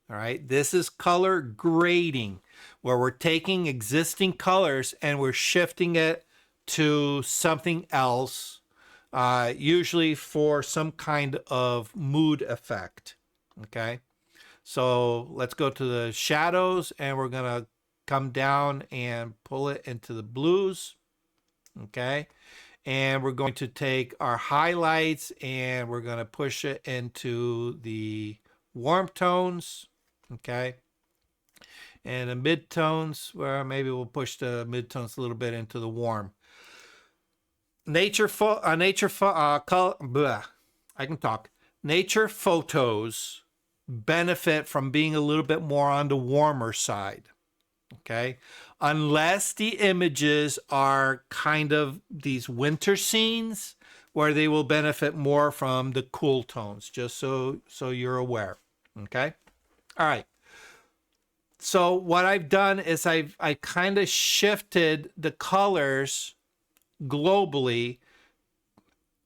All right. This is color grading, where we're taking existing colors and we're shifting it to something else, usually for some kind of mood effect. Okay. So let's go to the shadows, and we're going to come down and pull it into the blues. Okay. And we're going to take our highlights and we're going to push it into the warm tones. Okay. And the midtones, where maybe we'll push the midtones a little bit into the warm. Nature photos benefit from being a little bit more on the warmer side. Okay, unless the images are kind of these winter scenes, where they will benefit more from the cool tones, just so you're aware. Okay, all right. So what I've done is I kind of shifted the colors globally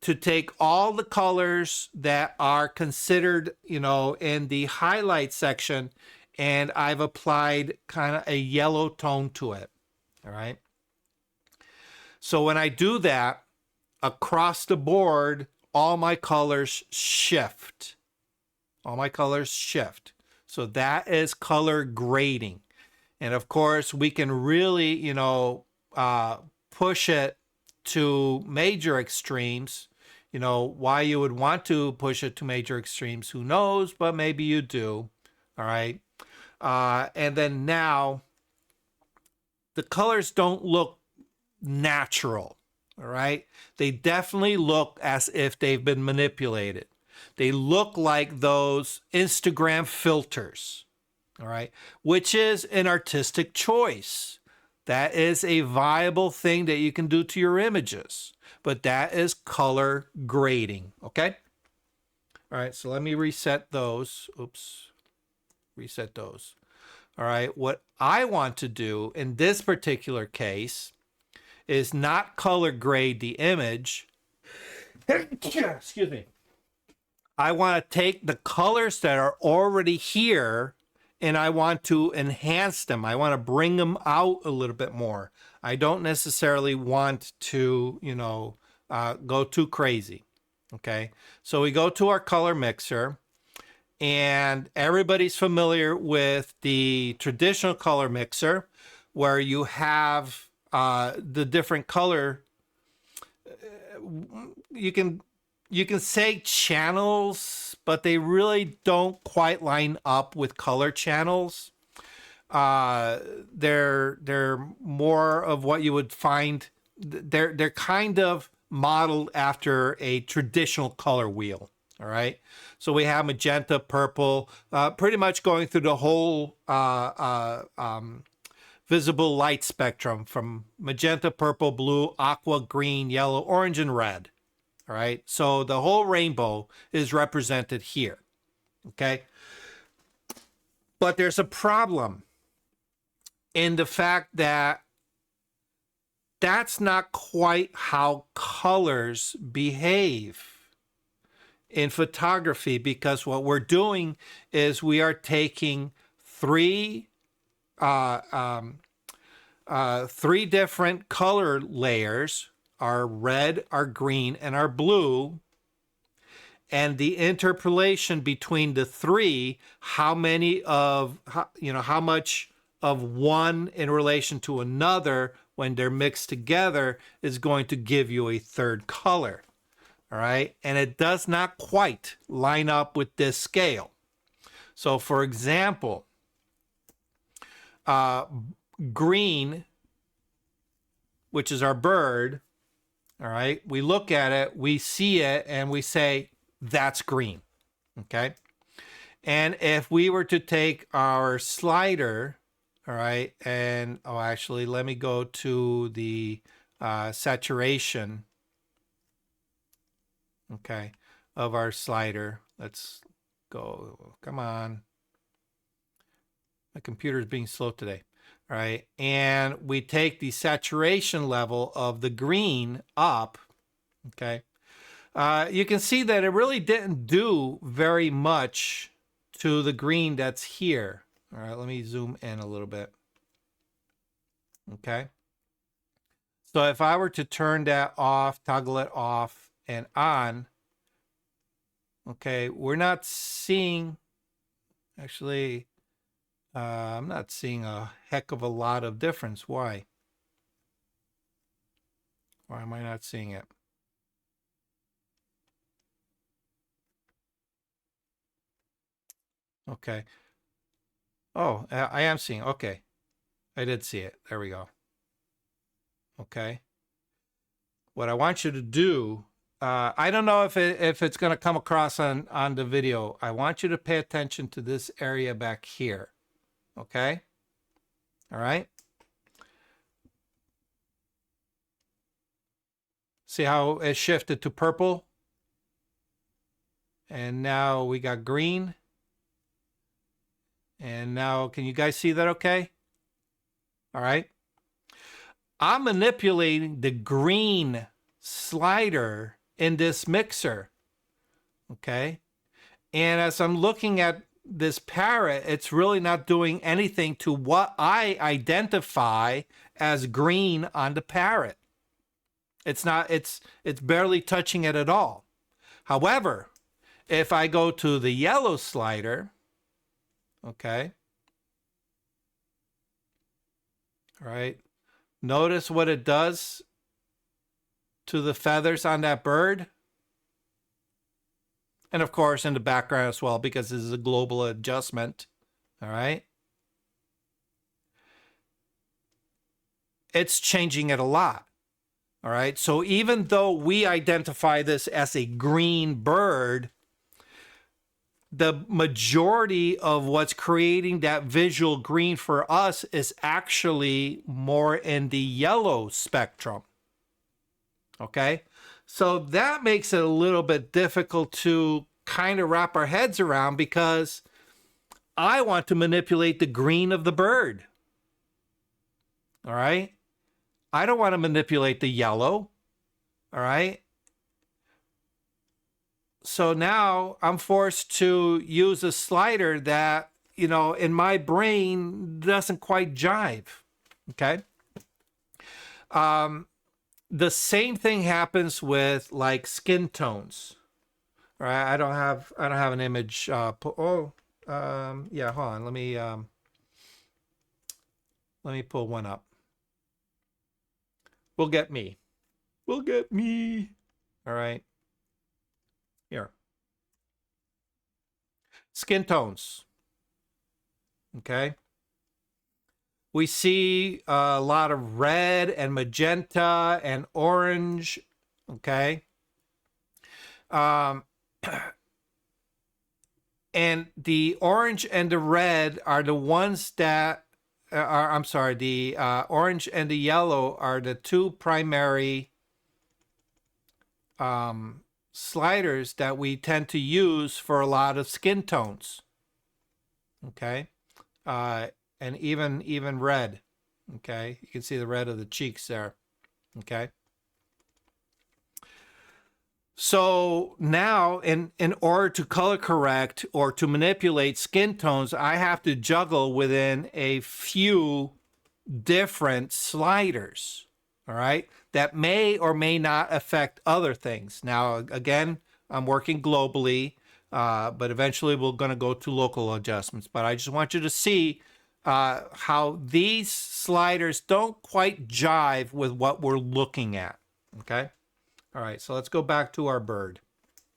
to take all the colors that are considered, in the highlight section, and I've applied kind of a yellow tone to it. All right. So when I do that, across the board, all my colors shift. So that is color grading. And of course, we can really, push it to major extremes. Why you would want to push it to major extremes, who knows, but maybe you do. All right. And then now the colors don't look natural. All right. They definitely look as if they've been manipulated. They look like those Instagram filters. All right. Which is an artistic choice. That is a viable thing that you can do to your images. But that is color grading. Okay. All right. So let me reset those. Oops. Reset those. All right. What I want to do in this particular case is not color grade the image. Excuse me. I want to take the colors that are already here and I want to enhance them. I want to bring them out a little bit more. I don't necessarily want to, go too crazy. Okay. So we go to our color mixer, and everybody's familiar with the traditional color mixer where you have the different color. You can say channels, but they really don't quite line up with color channels. They're more of what you would find. They're kind of modeled after a traditional color wheel. All right. So we have magenta, purple, pretty much going through the whole visible light spectrum from magenta, purple, blue, aqua, green, yellow, orange, and red. All right. So the whole rainbow is represented here. Okay. But there's a problem in the fact that that's not quite how colors behave in photography, because what we're doing is we are taking three different color layers, our red, our green, and our blue, and the interpolation between the three, how much of one in relation to another when they're mixed together is going to give you a third color. All right. And it does not quite line up with this scale. So for example, green, which is our bird. All right. We look at it, we see it, and we say, that's green. Okay. And if we were to take our slider, all right, and actually, let me go to the saturation, okay, of our slider. Let's go. Come on. My computer is being slow today. All right. And we take the saturation level of the green up. Okay. You can see that it really didn't do very much to the green that's here. All right. Let me zoom in a little bit. Okay. So if I were to turn that off, toggle it off and on, okay, we're not seeing, actually, I'm not seeing a heck of a lot of difference. Why? Why am I not seeing it? Okay. Oh, I am seeing. Okay. I did see it. There we go. Okay. What I want you to do, I don't know if it's going to come across on the video. I want you to pay attention to this area back here. Okay. All right. See how it shifted to purple? And now we got green. And now, can you guys see that okay? All right. I'm manipulating the green slider in this mixer. Okay. And as I'm looking at this parrot, it's really not doing anything to what I identify as green on the parrot. It's not, it's barely touching it at all. However, if I go to the yellow slider, Okay. All right. Notice what it does to the feathers on that bird. And of course, in the background as well, because this is a global adjustment. All right. It's changing it a lot. All right. So even though we identify this as a green bird, the majority of what's creating that visual green for us is actually more in the yellow spectrum. Okay. So that makes it a little bit difficult to kind of wrap our heads around, because I want to manipulate the green of the bird. All right. I don't want to manipulate the yellow. All right. So now I'm forced to use a slider that, in my brain doesn't quite jive. Okay. The same thing happens with like skin tones. All right. I don't have an image. Yeah, hold on. Let me pull one up. Will get me. All right. Here. Skin tones. Okay. We see a lot of red and magenta and orange. Okay. And the orange and the red are the ones that the orange and the yellow are the two primary sliders that we tend to use for a lot of skin tones. Okay. And even red. Okay. You can see the red of the cheeks there. Okay. So now in order to color correct or to manipulate skin tones, I have to juggle within a few different sliders. All right. That may or may not affect other things. Now, again, I'm working globally, but eventually we're going to go to local adjustments. But I just want you to see how these sliders don't quite jive with what we're looking at. Okay. All right. So let's go back to our bird.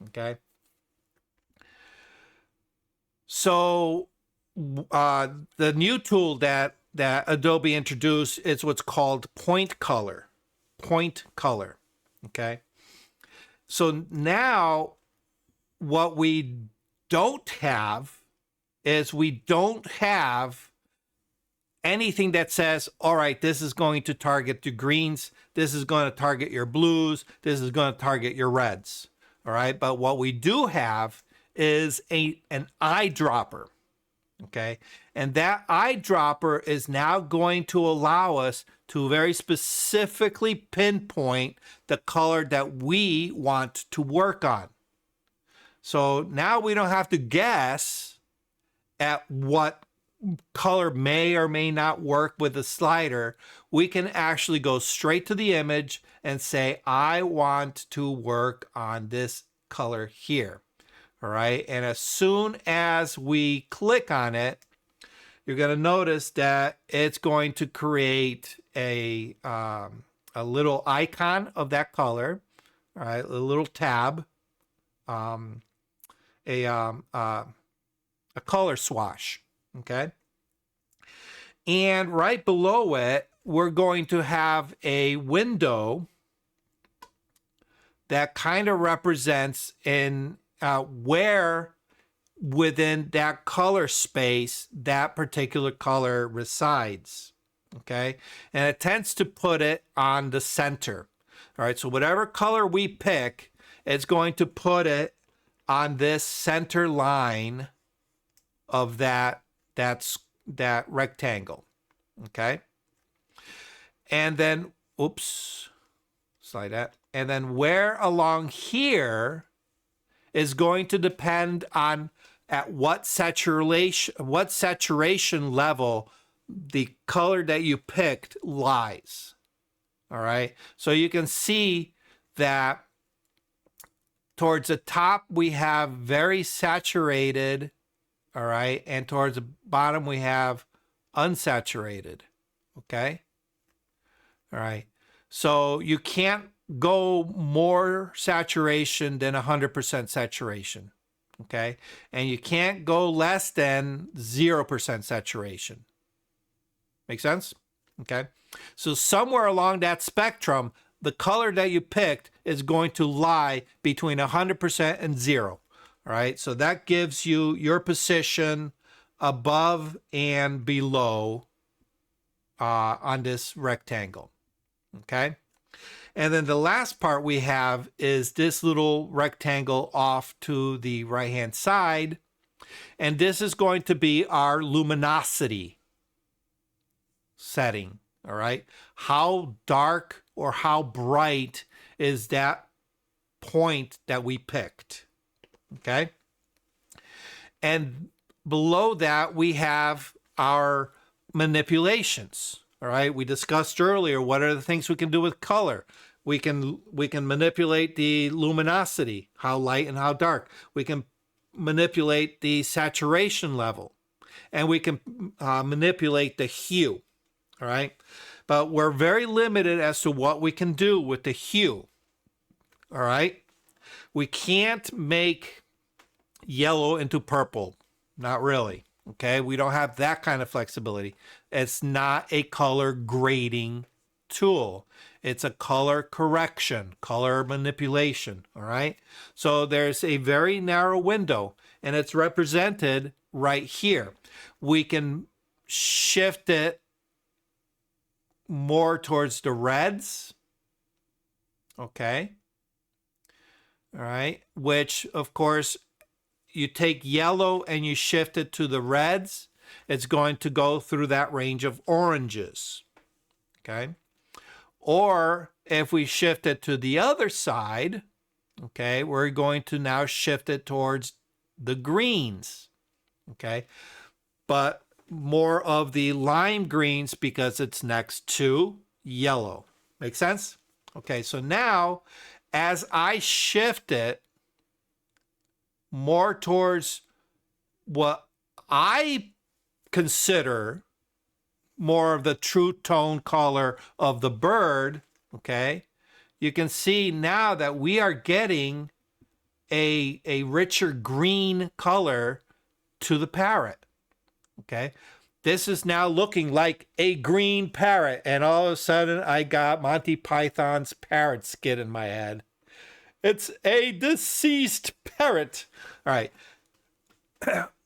Okay. So the new tool that Adobe introduced is what's called point color. Point color. Okay. So now what we don't have is we don't have anything that says, all right, this is going to target the greens, this is going to target your blues, this is going to target your reds. All right. But what we do have is an eyedropper. Okay. And that eyedropper is now going to allow us to very specifically pinpoint the color that we want to work on. So now we don't have to guess at what color may or may not work with the slider. We can actually go straight to the image and say, I want to work on this color here. All right. And as soon as we click on it, you're going to notice that it's going to create a little icon of that color. All right. A little tab, a color swash. Okay. And right below it, we're going to have a window that kind of represents where within that color space that particular color resides. Okay. And it tends to put it on the center. All right. So whatever color we pick, it's going to put it on this center line of that rectangle. Okay. And then, slide that. And then where along here is going to depend on at what saturation level the color that you picked lies. All right. So you can see that towards the top, we have very saturated all right? And towards the bottom, we have unsaturated, okay? All right. So you can't go more saturation than 100% saturation, okay? And you can't go less than 0% saturation. Make sense? Okay. So somewhere along that spectrum, the color that you picked is going to lie between 100% and 0. All right. So that gives you your position above and below on this rectangle. Okay. And then the last part we have is this little rectangle off to the right-hand side. And this is going to be our luminosity setting. All right. How dark or how bright is that point that we picked? Okay. And below that, we have our manipulations. All right. We discussed earlier what are the things we can do with color. We can manipulate the luminosity, how light and how dark. We can manipulate the saturation level, and we can manipulate the hue. All right. But we're very limited as to what we can do with the hue. All right. We can't make yellow into purple. Not really. Okay. We don't have that kind of flexibility. It's not a color grading tool. It's a color correction, color manipulation. All right. So there's a very narrow window, and it's represented right here. We can shift it more towards the reds. Okay. All right. Which, of course, you take yellow and you shift it to the reds, it's going to go through that range of oranges. Okay. Or if we shift it to the other side, okay, we're going to now shift it towards the greens. Okay. But more of the lime greens because it's next to yellow. Make sense? Okay, so now as I shift it more towards what I consider more of the true tone color of the bird, okay, you can see now that we are getting a richer green color to the parrot. Okay, this is now looking like a green parrot, and all of a sudden I got Monty Python's parrot skit in my head. It's a deceased parrot. All right,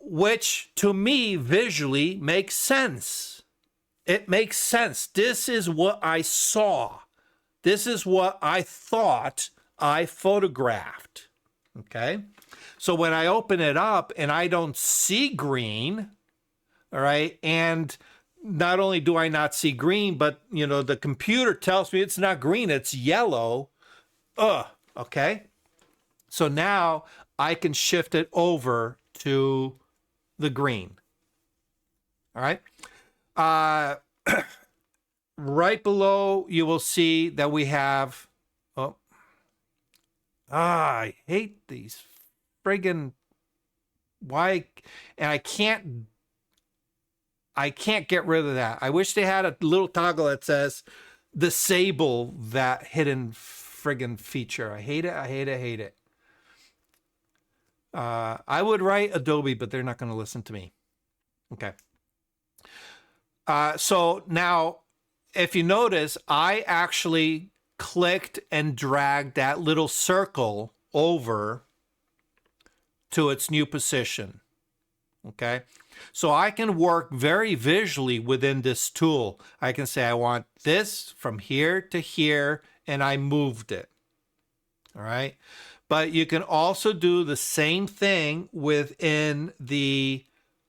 which to me visually makes sense. It makes sense. This is what I saw. This is what I thought I photographed. Okay, so when I open it up and I don't see green, all right, and not only do I not see green, but, you know, the computer tells me it's not green, it's yellow. Okay. So now I can shift it over to the green. All right. Right below, you will see that we have, I hate these friggin', why, and I can't get rid of that. I wish they had a little toggle that says disable that hidden friggin' feature. I hate it. I hate it. I hate it. I would write Adobe, but they're not going to listen to me. Okay. So now, if you notice, I actually clicked and dragged that little circle over to its new position. Okay. So I can work very visually within this tool. I can say I want this from here to here, and I moved it. All right. But you can also do the same thing within the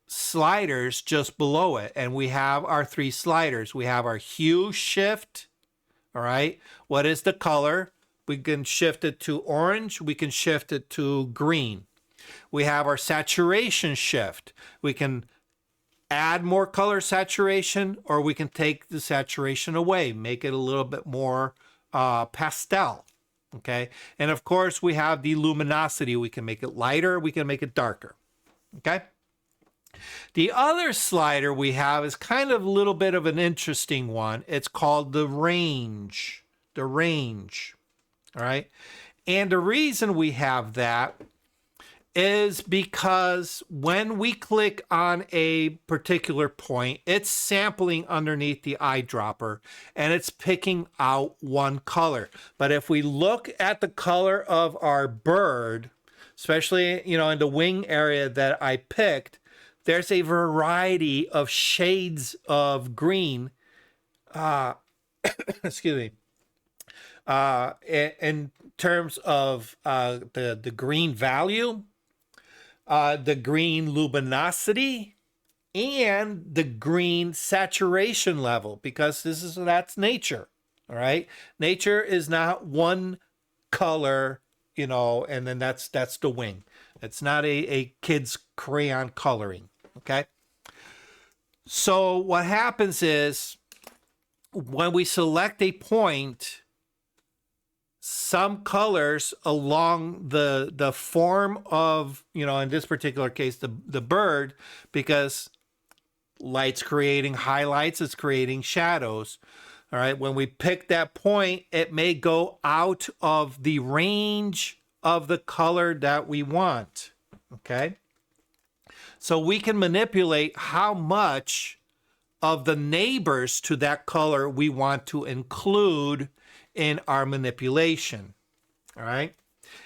sliders just below it. And we have our three sliders. We have our hue shift. All right. What is the color? We can shift it to orange. We can shift it to green. We have our saturation shift. We can add more color saturation, or we can take the saturation away, make it a little bit more pastel. Okay. And of course, we have the luminosity. We can make it lighter. We can make it darker. Okay. The other slider we have is kind of a little bit of an interesting one. It's called the range. The range. All right. And the reason we have that is because when we click on a particular point, it's sampling underneath the eyedropper and it's picking out one color. But if we look at the color of our bird, especially, in the wing area that I picked, there's a variety of shades of green, excuse me, in terms of the green value, the green luminosity, and the green saturation level, because that's nature. All right, nature is not one color, and then that's the wing. It's not a kid's crayon coloring. Okay, so what happens is when we select a point, some colors along the form of, in this particular case, the bird, because light's creating highlights, it's creating shadows. All right, when we pick that point, it may go out of the range of the color that we want. Okay, so we can manipulate how much of the neighbors to that color we want to include in our manipulation. All right,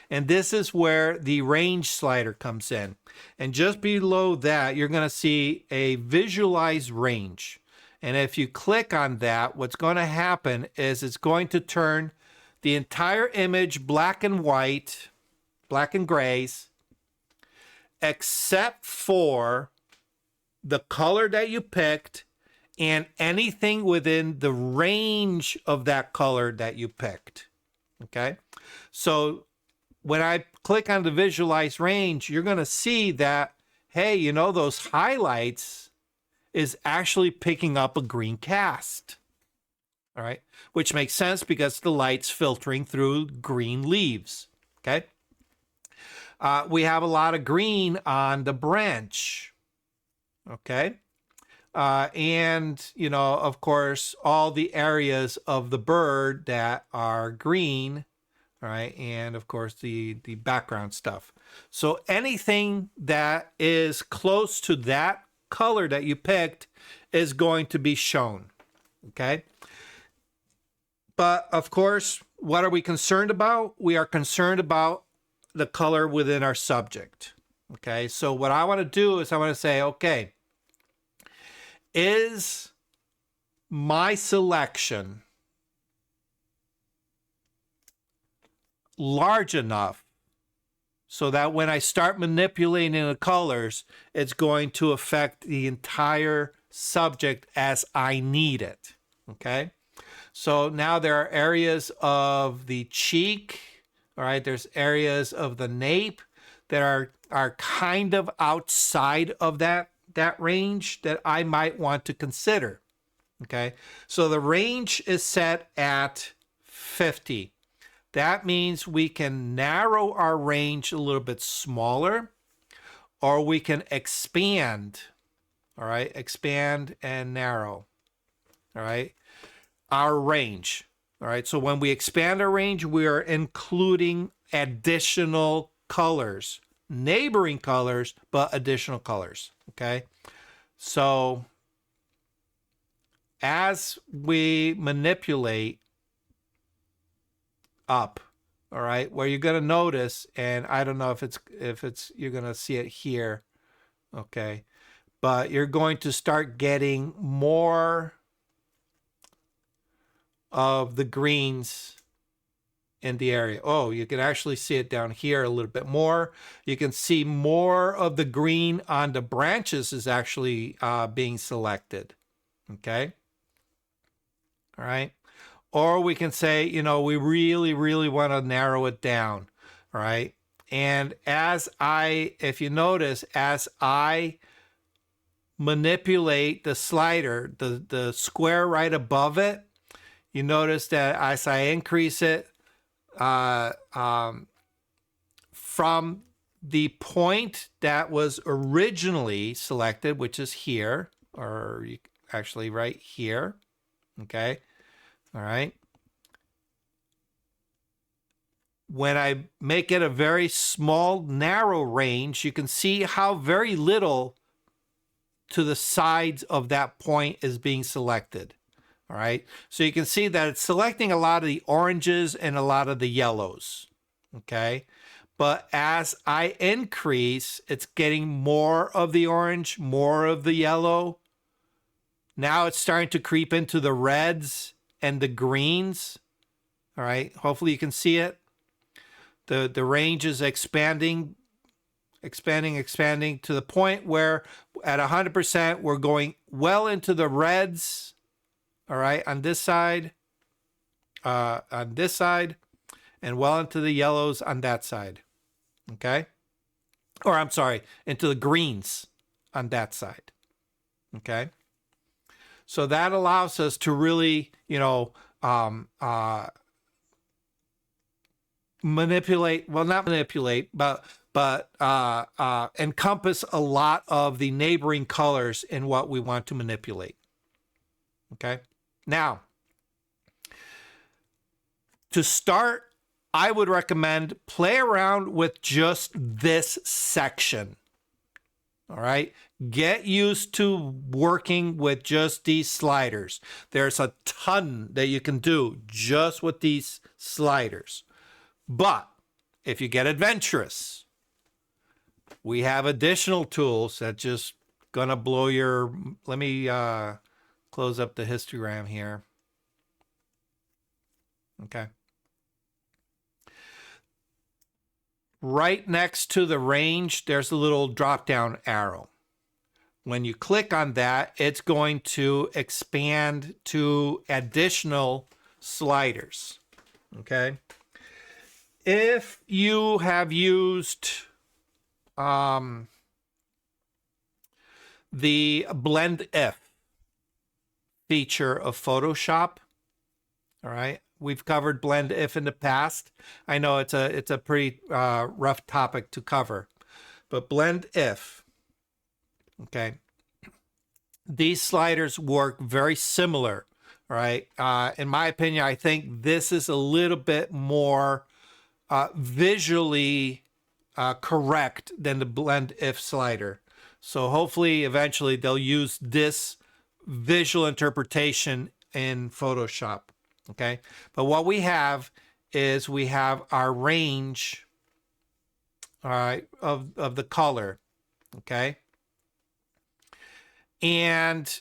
and this is where the range slider comes in, and just below that you're going to see a visualize range. And if you click on that, what's going to happen is it's going to turn the entire image black and white, black and grays, except for the color that you picked and anything within the range of that color that you picked. Okay, so when I click on the visualize range, you're going to see that, hey, those highlights is actually picking up a green cast. All right, which makes sense because the light's filtering through green leaves. Okay, we have a lot of green on the branch. Okay, and of course, all the areas of the bird that are green. All right, and of course the background stuff. So anything that is close to that color that you picked is going to be shown. Okay, but of course, what are we concerned about? We are concerned about the color within our subject. Okay, so what I want to do is I want to say, okay, is my selection large enough so that when I start manipulating the colors, it's going to affect the entire subject as I need it. Okay, so now there are areas of the cheek. All right, there's areas of the nape that are kind of outside of that range that I might want to consider. Okay, so the range is set at 50. That means we can narrow our range a little bit smaller, or we can expand. All right, expand and narrow. All right, our range. All right, so when we expand our range, we are including additional colors, neighboring colors, but additional colors. Okay, so as we manipulate up, all right, where you're going to notice, and I don't know if it's you're going to see it here, okay, but you're going to start getting more of the greens in the area. Oh, you can actually see it down here a little bit more. You can see more of the green on the branches is actually being selected. Okay, all right. Or we can say, we really, really want to narrow it down, all right? And if you notice, as I manipulate the slider, the square right above it, you notice that as I increase it from the point that was originally selected, which is here, or actually right here. Okay. All right. When I make it a very small, narrow range, you can see how very little to the sides of that point is being selected. All right. So you can see that it's selecting a lot of the oranges and a lot of the yellows. Okay. But as I increase, it's getting more of the orange, more of the yellow. Now it's starting to creep into the reds and the greens. All right. Hopefully you can see it. The range is expanding to the point where at 100%, we're going well into the reds. All right. On this side, and well into the yellows on that side. Okay. Or I'm sorry, into the greens on that side. Okay. So that allows us to really, manipulate, well, not manipulate, but encompass a lot of the neighboring colors in what we want to manipulate. Okay. Now, to start, I would recommend play around with just this section. All right. Get used to working with just these sliders. There's a ton that you can do just with these sliders. But if you get adventurous, we have additional tools that just gonna blow your, let me close up the histogram here. Okay. Right next to the range, there's a little drop-down arrow. When you click on that, it's going to expand to additional sliders. Okay. If you have used the Blend If feature of Photoshop, all right, we've covered Blend If in the past. I know it's a pretty rough topic to cover, but Blend If, okay, these sliders work very similar, right? In my opinion, I think this is a little bit more visually correct than the Blend If slider. So hopefully eventually they'll use this visual interpretation in Photoshop. Okay. But what we have is we have our range, all right, of the color. Okay. And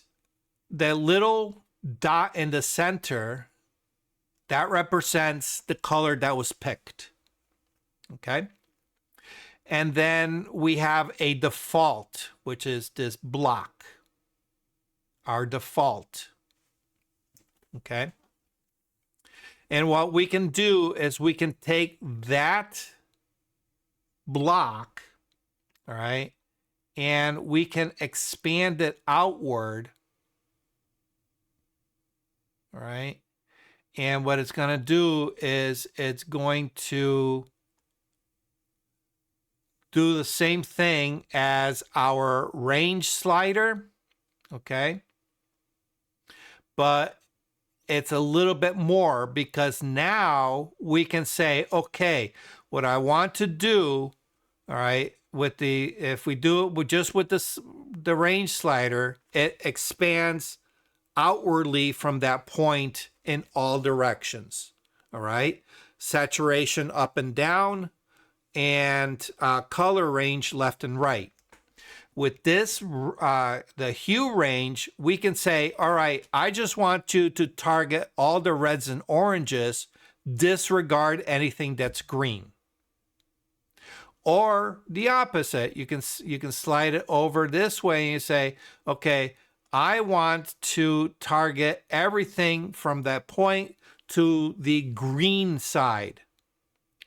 the little dot in the center, that represents the color that was picked. Okay. And then we have a default, which is this block, our default. Okay. And what we can do is we can take that block, all right, and we can expand it outward, all right. And what it's going to do is it's going to do the same thing as our range slider, okay? But it's a little bit more because now we can say, okay, what I want to do, all right, with if we do it with just with the range slider, it expands outwardly from that point in all directions, all right? Saturation up and down, and color range left and right. With this, the hue range, we can say, all right, I just want you to target all the reds and oranges, disregard anything that's green. Or the opposite, you can slide it over this way and you say, okay, I want to target everything from that point to the green side.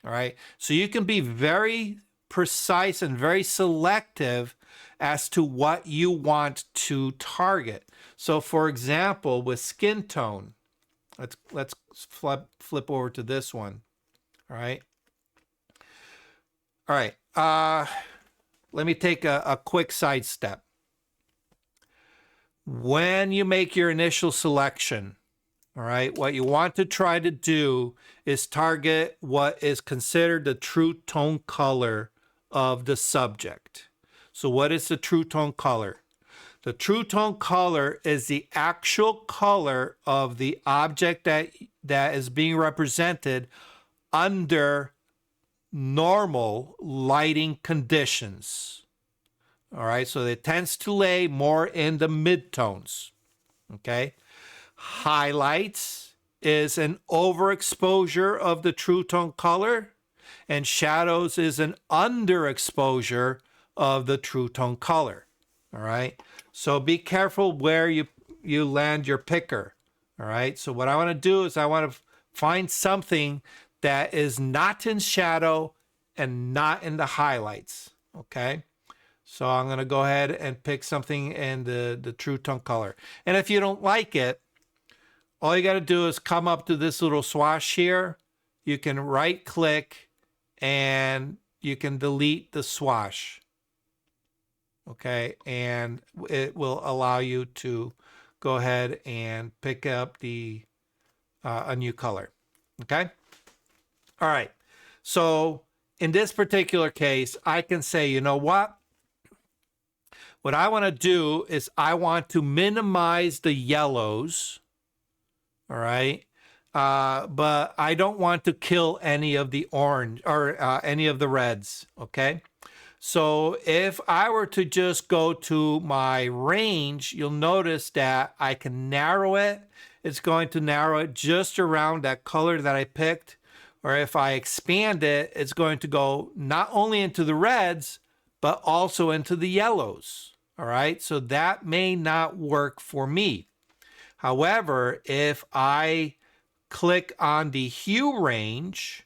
All right. So you can be very precise and very selective as to what you want to target. So for example, with skin tone, let's flip over to this one. All right. All right. Let me take a quick sidestep. When you make your initial selection, all right, what you want to try to do is target what is considered the true tone color of the subject. So what is the true tone color? The true tone color is the actual color of the object that is being represented under normal lighting conditions. All right, so it tends to lay more in the midtones. Okay. Highlights is an overexposure of the true tone color, and shadows is an underexposure of the true tone color. All right. So be careful where you land your picker. All right. So what I want to do is I want to find something that is not in shadow and not in the highlights. Okay. So I'm going to go ahead and pick something in the true tone color. And if you don't like it, all you got to do is come up to this little swash here. You can right click and you can delete the swash. Okay, and it will allow you to go ahead and pick up a new color. Okay, all right. So in this particular case, I can say, you know what? What I want to do is I want to minimize the yellows. All right, but I don't want to kill any of the orange or any of the reds. Okay. So if I were to just go to my range, you'll notice that I can narrow it. It's going to narrow it just around that color that I picked. Or if I expand it, it's going to go not only into the reds, but also into the yellows. All right, so that may not work for me. However, if I click on the hue range,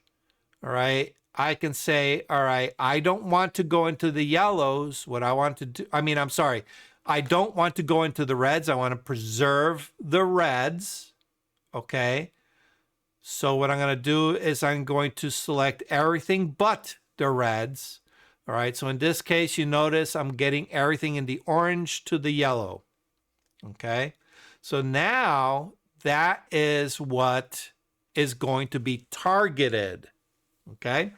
all right, I can say, all right, I don't want to go into the yellows. What I want to do, I don't want to go into the reds. I want to preserve the reds. Okay. So what I'm going to do is I'm going to select everything but the reds. All right. So in this case, you notice I'm getting everything in the orange to the yellow. Okay. So now that is what is going to be targeted. Okay.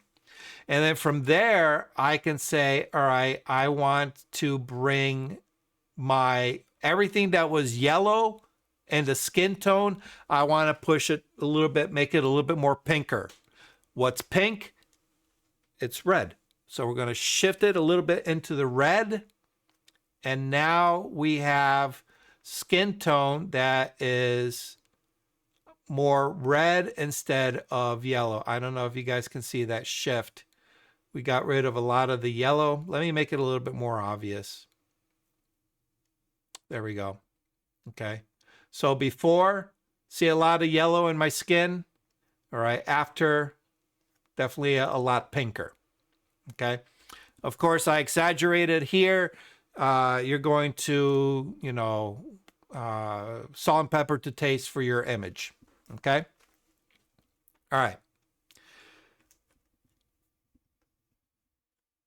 And then from there, I can say, all right, I want to bring my everything that was yellow and the skin tone, I want to push it a little bit, make it a little bit more pinker. What's pink? It's red. So we're going to shift it a little bit into the red. And now we have skin tone that is more red instead of yellow. I don't know if you guys can see that shift. We got rid of a lot of the yellow. Let me make it a little bit more obvious. There we go. Okay. So before, see a lot of yellow in my skin. All right. After, definitely a lot pinker. Okay. Of course, I exaggerated here. You're going to, salt and pepper to taste for your image. Okay. All right.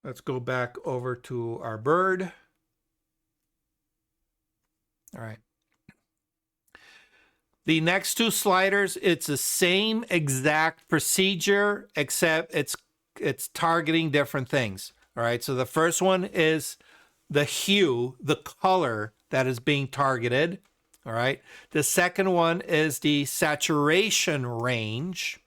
Let's go back over to our bird. All right. The next two sliders, it's the same exact procedure, except it's targeting different things. All right. So the first one is the hue, the color that is being targeted. All right. The second one is the saturation range.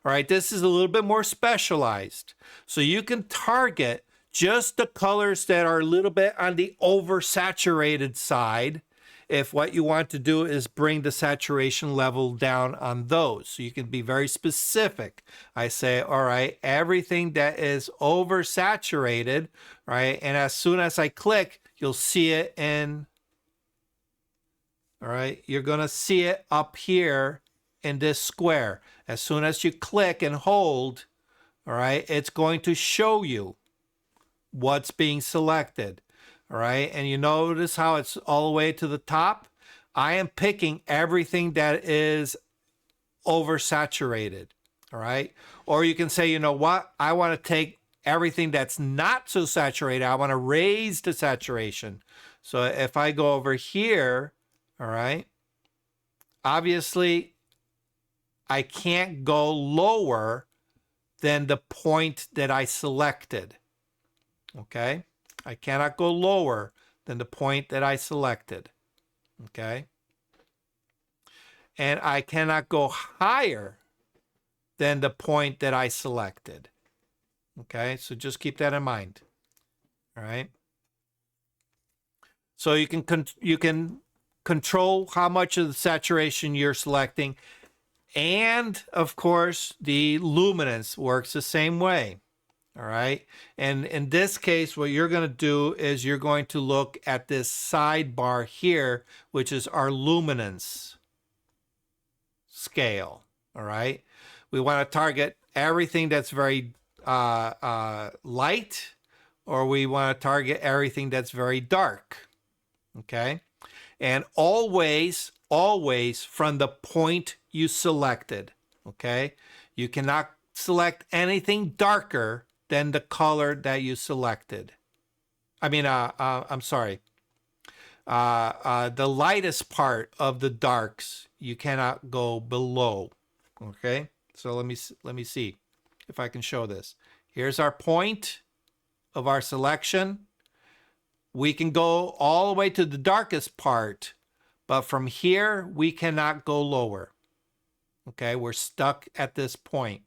All right. This is a little bit more specialized. So you can target just the colors that are a little bit on the oversaturated side. If what you want to do is bring the saturation level down on those. So you can be very specific. I say, all right, everything that is oversaturated, right? And as soon as I click, you'll see it in, all right, you're going to see it up here in this square. As soon as you click and hold, all right, it's going to show you what's being selected. All right. And you notice how it's all the way to the top. I am picking everything that is oversaturated. All right. Or you can say, you know what? I want to take everything that's not so saturated, I want to raise the saturation. So if I go over here, all right, obviously I can't go lower than the point that I selected. Okay, I cannot go lower than the point that I selected. Okay, and I cannot go higher than the point that I selected. Okay, so just keep that in mind. All right. So you can control how much of the saturation you're selecting, and of course the luminance works the same way. All right. And in this case, what you're going to do is you're going to look at this sidebar here, which is our luminance scale. All right. We want to target everything that's very light, or we want to target everything that's very dark. Okay. And always from the point you selected. Okay. You cannot select anything darker than the color that you selected. I mean, I'm sorry. The lightest part of the darks, you cannot go below. Okay. So let me see if I can show this. Here's our point of our selection. We can go all the way to the darkest part, but from here, we cannot go lower. Okay, we're stuck at this point.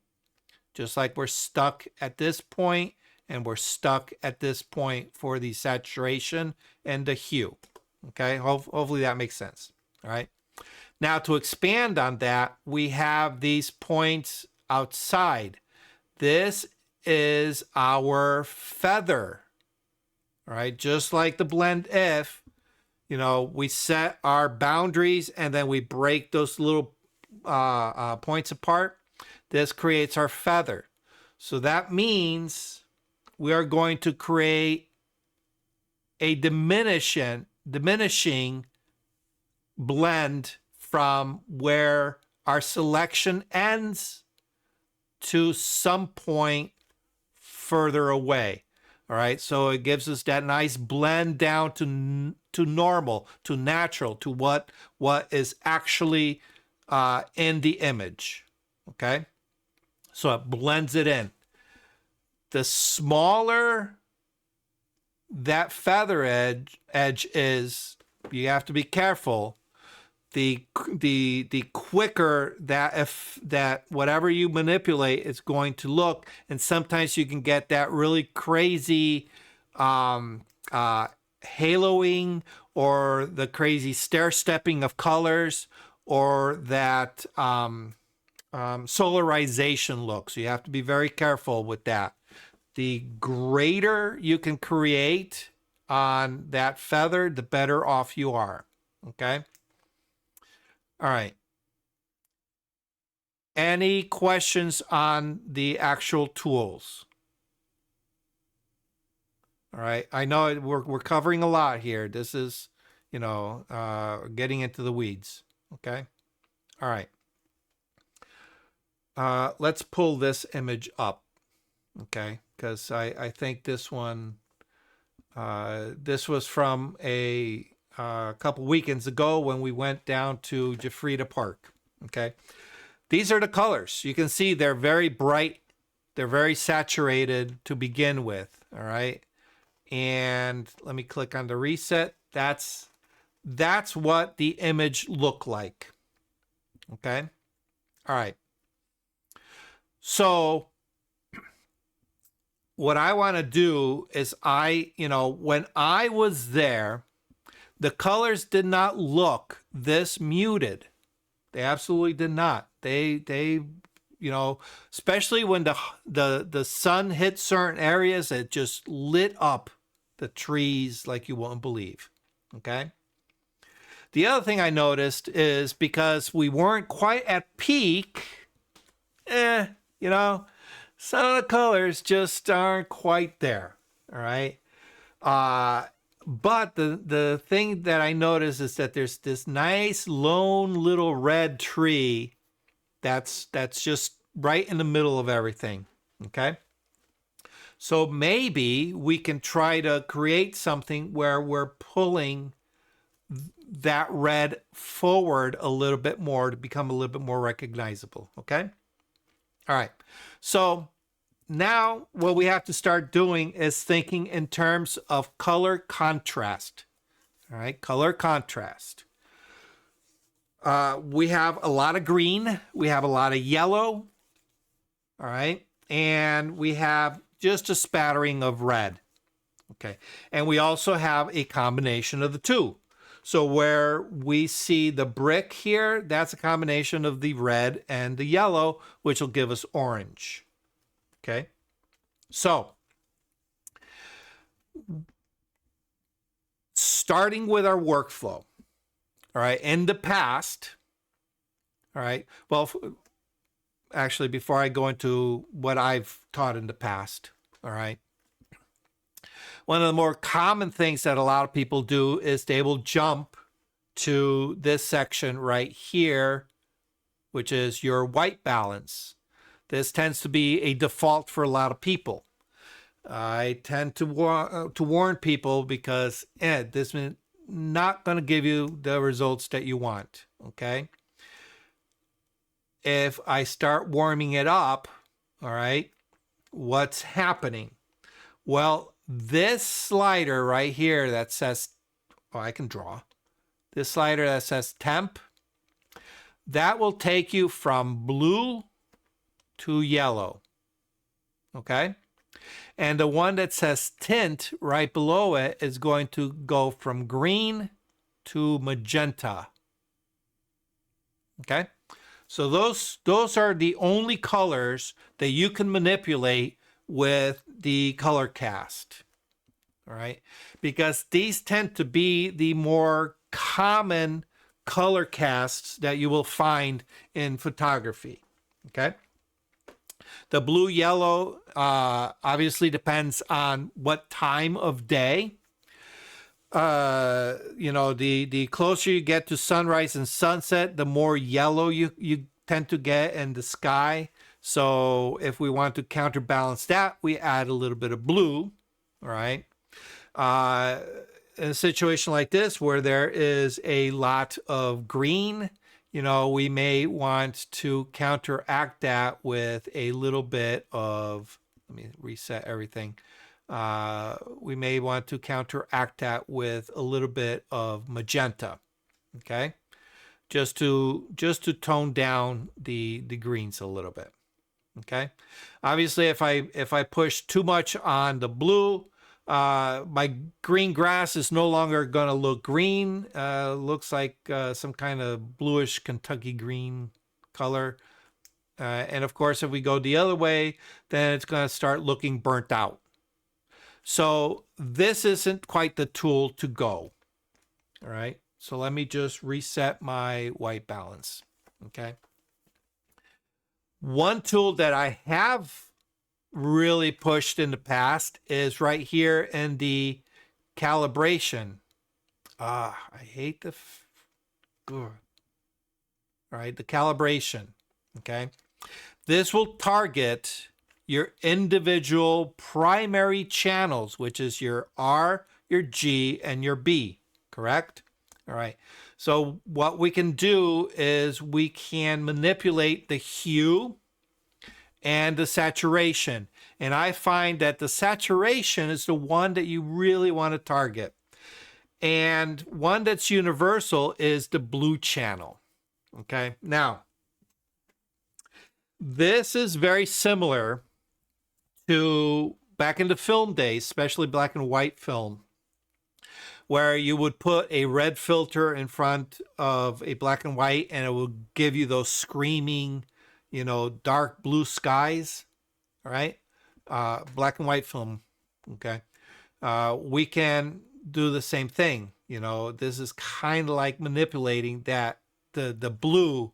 Just like we're stuck at this point, and we're stuck at this point for the saturation and the hue. Okay, hopefully that makes sense. All right. Now to expand on that, we have these points outside. This is our feather. All right, just like the blend if, we set our boundaries and then we break those little points apart. This creates our feather. So that means we are going to create a diminishing blend from where our selection ends to some point further away. All right, so it gives us that nice blend down to normal, to natural, to what is actually in the image. Okay, so it blends it in. The smaller that feather edge is, you have to be careful. The quicker that whatever you manipulate is going to look, and sometimes you can get that really crazy haloing, or the crazy stair-stepping of colors, or that solarization look. So you have to be very careful with that. The greater you can create on that feather, the better off you are. Okay. All right. Any questions on the actual tools? All right. I know we're covering a lot here. This is, getting into the weeds. Okay. All right. Let's pull this image up. Okay. Because I think this one, this was from a couple weekends ago when we went down to Jafrida Park. Okay. These are the colors. You can see they're very bright. They're very saturated to begin with. All right. And let me click on the reset. That's what the image looked like. Okay. All right. So what I want to do is when I was there, the colors did not look this muted. They absolutely did not. They especially when the sun hit certain areas, it just lit up the trees like you won't believe. Okay. The other thing I noticed is because we weren't quite at peak, some of the colors just aren't quite there. All right. But the thing that I noticed is that there's this nice lone little red tree that's just right in the middle of everything. Okay. So maybe we can try to create something where we're pulling that red forward a little bit more to become a little bit more recognizable. Okay. All right. So now what we have to start doing is thinking in terms of color contrast. All right. Color contrast. We have a lot of green. We have a lot of yellow. All right. And we have just a spattering of red. Okay. And we also have a combination of the two. So where we see the brick here, that's a combination of the red and the yellow, which will give us orange. Okay. So starting with our workflow. All right. In the past, all right. Well, actually, before I go into what I've taught in the past, all right. One of the more common things that a lot of people do is they will jump to this section right here, which is your white balance. This tends to be a default for a lot of people. I tend to warn people because this is not going to give you the results that you want, okay? If I start warming it up, all right, what's happening? Well, this slider right here that says, oh, I can draw. This slider that says temp, that will take you from blue to yellow. Okay? And the one that says tint right below it is going to go from green to magenta. Okay? So those are the only colors that you can manipulate with the color cast. All right? Because these tend to be the more common color casts that you will find in photography. Okay? The blue yellow obviously depends on what time of day. You know, the closer you get to sunrise and sunset, the more yellow you tend to get in the sky. So if we want to counterbalance that, we add a little bit of blue. All right. In a situation like this where there is a lot of green, you know, we may want to counteract that with a little bit of, let me reset everything. We may want to counteract that with a little bit of magenta. Okay. Just to tone down the greens a little bit. Okay. Obviously, if I push too much on the blue, my green grass is no longer going to look green. Looks like some kind of bluish Kentucky green color. And of course, if we go the other way, then it's going to start looking burnt out. So this isn't quite the tool to go. All right. So let me just reset my white balance. Okay. One tool that I have really pushed in the past is right here in the calibration. I hate the all right, the calibration. Okay. This will target your individual primary channels, which is your R, your G, and your B, correct? All right. So what we can do is we can manipulate the hue and the saturation. And I find that the saturation is the one that you really want to target. And one that's universal is the blue channel. Okay. Now, this is very similar to back in the film days, especially black and white film, where you would put a red filter in front of a black and white and it will give you those screaming, you know, dark blue skies. All right. Black and white film. Okay. We can do the same thing. You know, this is kind of like manipulating that, the blue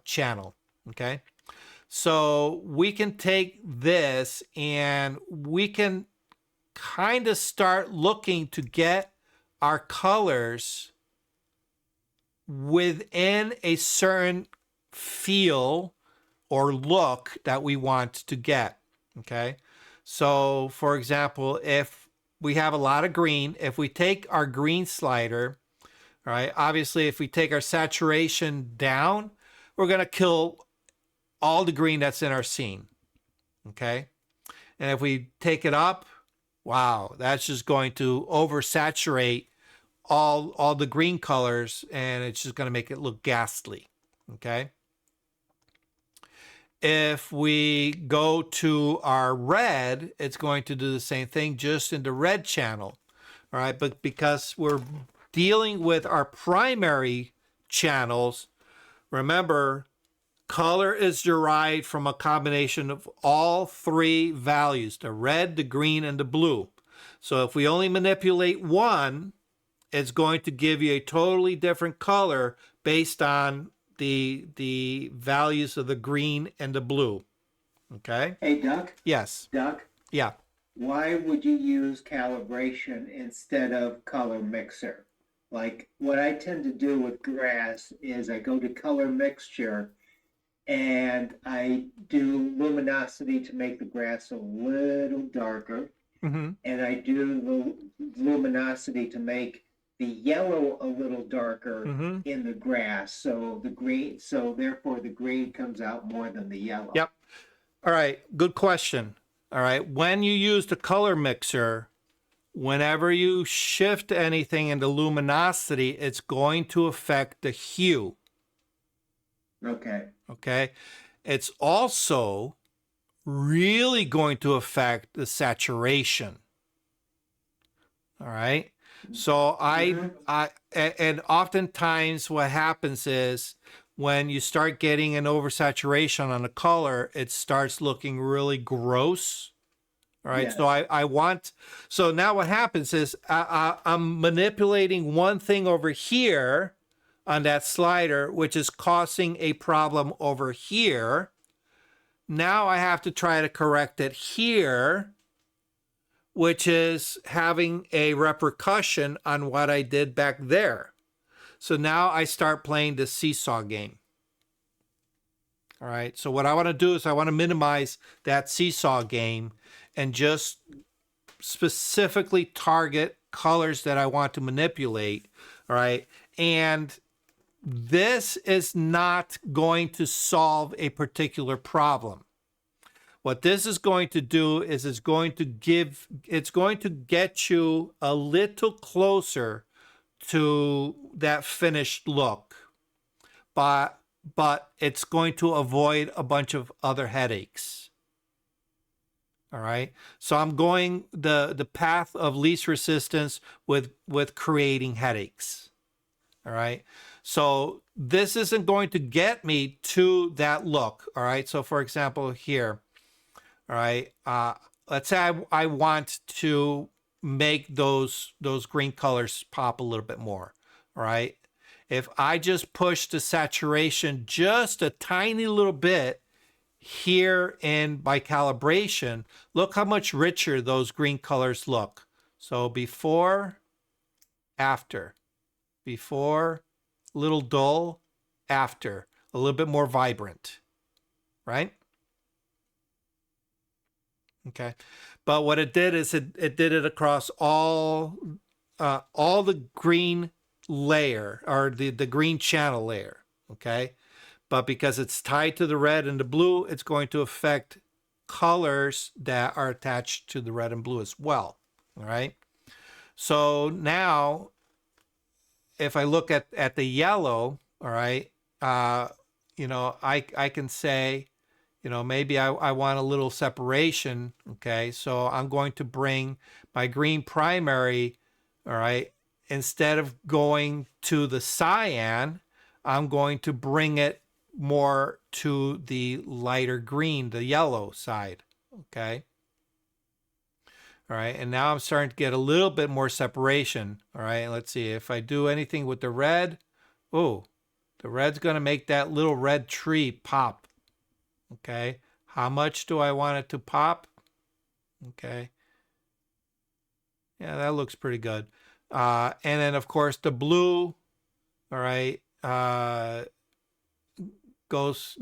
channel. Okay. So we can take this and we can kind of start looking to get our colors within a certain feel or look that we want to get. Okay. So for example, if we have a lot of green, if we take our green slider, all right, obviously if we take our saturation down, we're going to kill all the green that's in our scene. Okay. And if we take it up, wow, that's just going to oversaturate all the green colors, and it's just going to make it look ghastly. Okay. If we go to our red, it's going to do the same thing, just in the red channel. All right. But because we're dealing with our primary channels, remember, color is derived from a combination of all three values, the red, the green, and the blue. So if we only manipulate one, it's going to give you a totally different color based on the values of the green and the blue. Okay? Hey, Duck. Yes. Duck, Yeah. why would you use calibration instead of color mixer? Like what I tend to do with grass is I go to color mixture and I do luminosity to make the grass a little darker, Mm-hmm. and I do the luminosity to make the yellow a little darker Mm-hmm. in the grass. So the green, so therefore the green comes out more than the yellow. Yep. All right. Good question. All right. When you use the color mixer, whenever you shift anything into luminosity, it's going to affect the hue. Okay. Okay. It's also really going to affect the saturation. All right. So and oftentimes what happens is when you start getting an oversaturation on a color, it starts looking really gross. All right. Yes. So so now what happens is I'm manipulating one thing over here on that slider, which is causing a problem over here. Now I have to try to correct it here, which is having a repercussion on what I did back there. So now I start playing the seesaw game. All right. So what I want to do is I want to minimize that seesaw game and just specifically target colors that I want to manipulate. All right. And this is not going to solve a particular problem. What this is going to do is it's going to get you a little closer to that finished look, but it's going to avoid a bunch of other headaches. All right. So I'm going the path of least resistance with creating headaches. All right. So this isn't going to get me to that look. All right. So for example, here, all right, let's say I want to make those green colors pop a little bit more. All right. If I just push the saturation just a tiny little bit here in by calibration, look how much richer those green colors look. So before, after, before, little dull, after, a little bit more vibrant, right? Okay. But what it did is it did it across all the green layer, or the green channel layer. Okay. But because it's tied to the red and the blue, it's going to affect colors that are attached to the red and blue as well. All right. So now if I look at the yellow, all right, I can say, maybe I want a little separation. Okay. So I'm going to bring my green primary, all right, instead of going to the cyan, I'm going to bring it more to the lighter green, the yellow side. Okay. All right. And now I'm starting to get a little bit more separation. All right. And let's see if I do anything with the red. Oh, the red's going to make that little red tree pop. Okay. How much do I want it to pop? Okay. Yeah, that looks pretty good. And then of course the blue. All right. goes,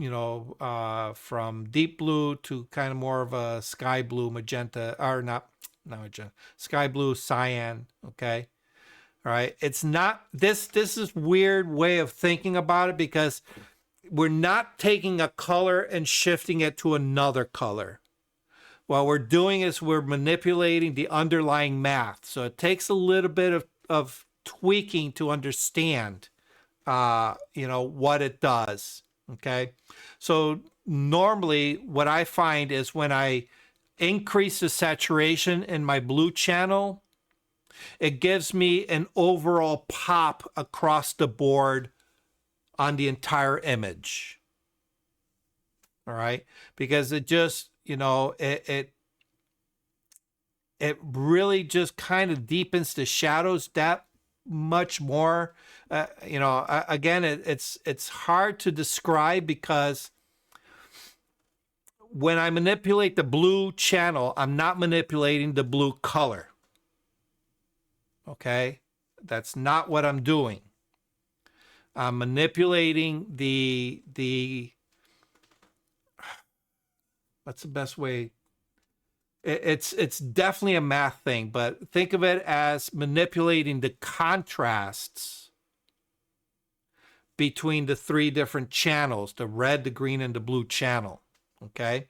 from deep blue to kind of more of a sky blue, magenta, or not magenta, sky blue, cyan. Okay. All right. It's not this is weird way of thinking about it, because we're not taking a color and shifting it to another color. What we're doing is we're manipulating the underlying math. So it takes a little bit of tweaking to understand, what it does. Okay. So normally what I find is when I increase the saturation in my blue channel, it gives me an overall pop across the board on the entire image. All right. Because it just, it really just kind of deepens the shadows that much more. Again, it's hard to describe, because when I manipulate the blue channel, I'm not manipulating the blue color. Okay. That's not what I'm doing. I'm manipulating the what's the best way? It's definitely a math thing, but think of it as manipulating the contrasts between the three different channels, the red, the green, and the blue channel. Okay.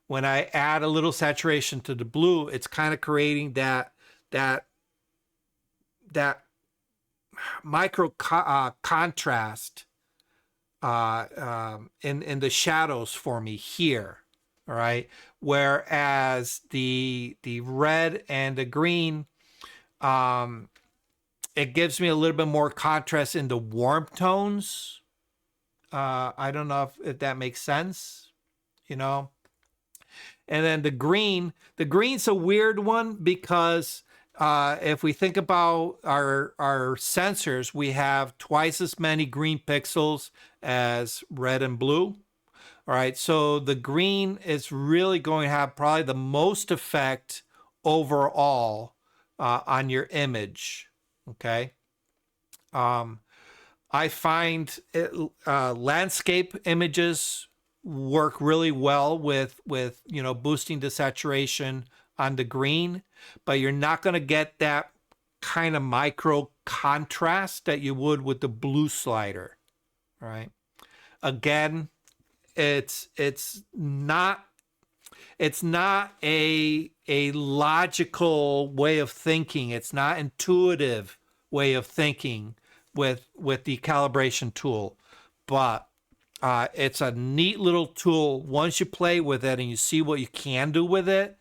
When I add a little saturation to the blue, it's kind of creating that micro contrast in the shadows for me here. All right. Whereas the red and the green, it gives me a little bit more contrast in the warm tones. I don't know if that makes sense, And then the green's a weird one, because if we think about our sensors, we have twice as many green pixels as red and blue. All right, so the green is really going to have probably the most effect overall on your image. Okay. I find landscape images work really well with boosting the saturation on the green, but you're not going to get that kind of micro contrast that you would with the blue slider. Right. Again, it's not a logical way of thinking. It's not intuitive way of thinking with the calibration tool, but it's a neat little tool. Once you play with it and you see what you can do with it,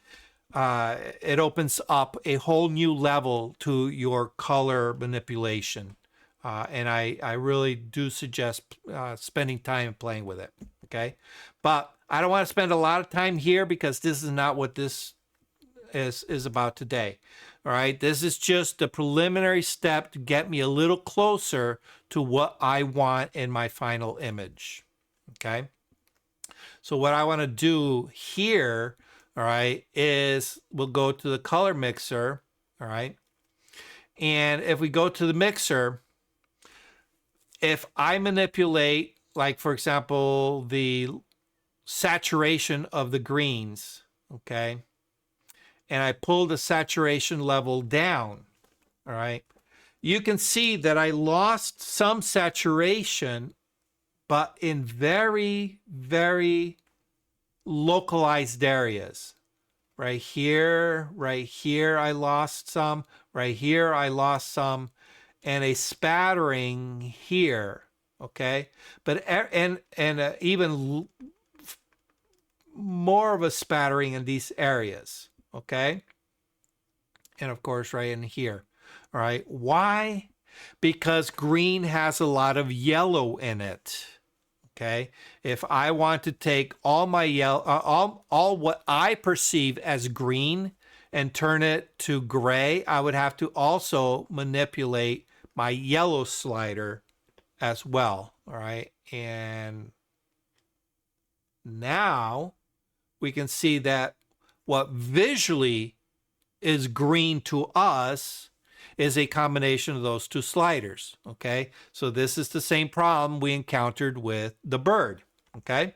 it opens up a whole new level to your color manipulation. And I really do suggest spending time and playing with it. Okay. But I don't want to spend a lot of time here, because this is not what this is about today. All right. This is just a preliminary step to get me a little closer to what I want in my final image. Okay. So what I want to do here, all right, is we'll go to the color mixer. All right. And if we go to the mixer, if I manipulate, like, for example, the saturation of the greens, okay, and I pull the saturation level down, all right, you can see that I lost some saturation, but in very, very localized areas. Right here, I lost some. Right here, I lost some. And a spattering here, okay? But even more of a spattering in these areas, okay? And of course, right in here, all right? Why? Because green has a lot of yellow in it, okay? If I want to take all my yellow, all what I perceive as green and turn it to gray, I would have to also manipulate my yellow slider as well. All right. And now we can see that what visually is green to us is a combination of those two sliders, okay? So this is the same problem we encountered with the bird, okay?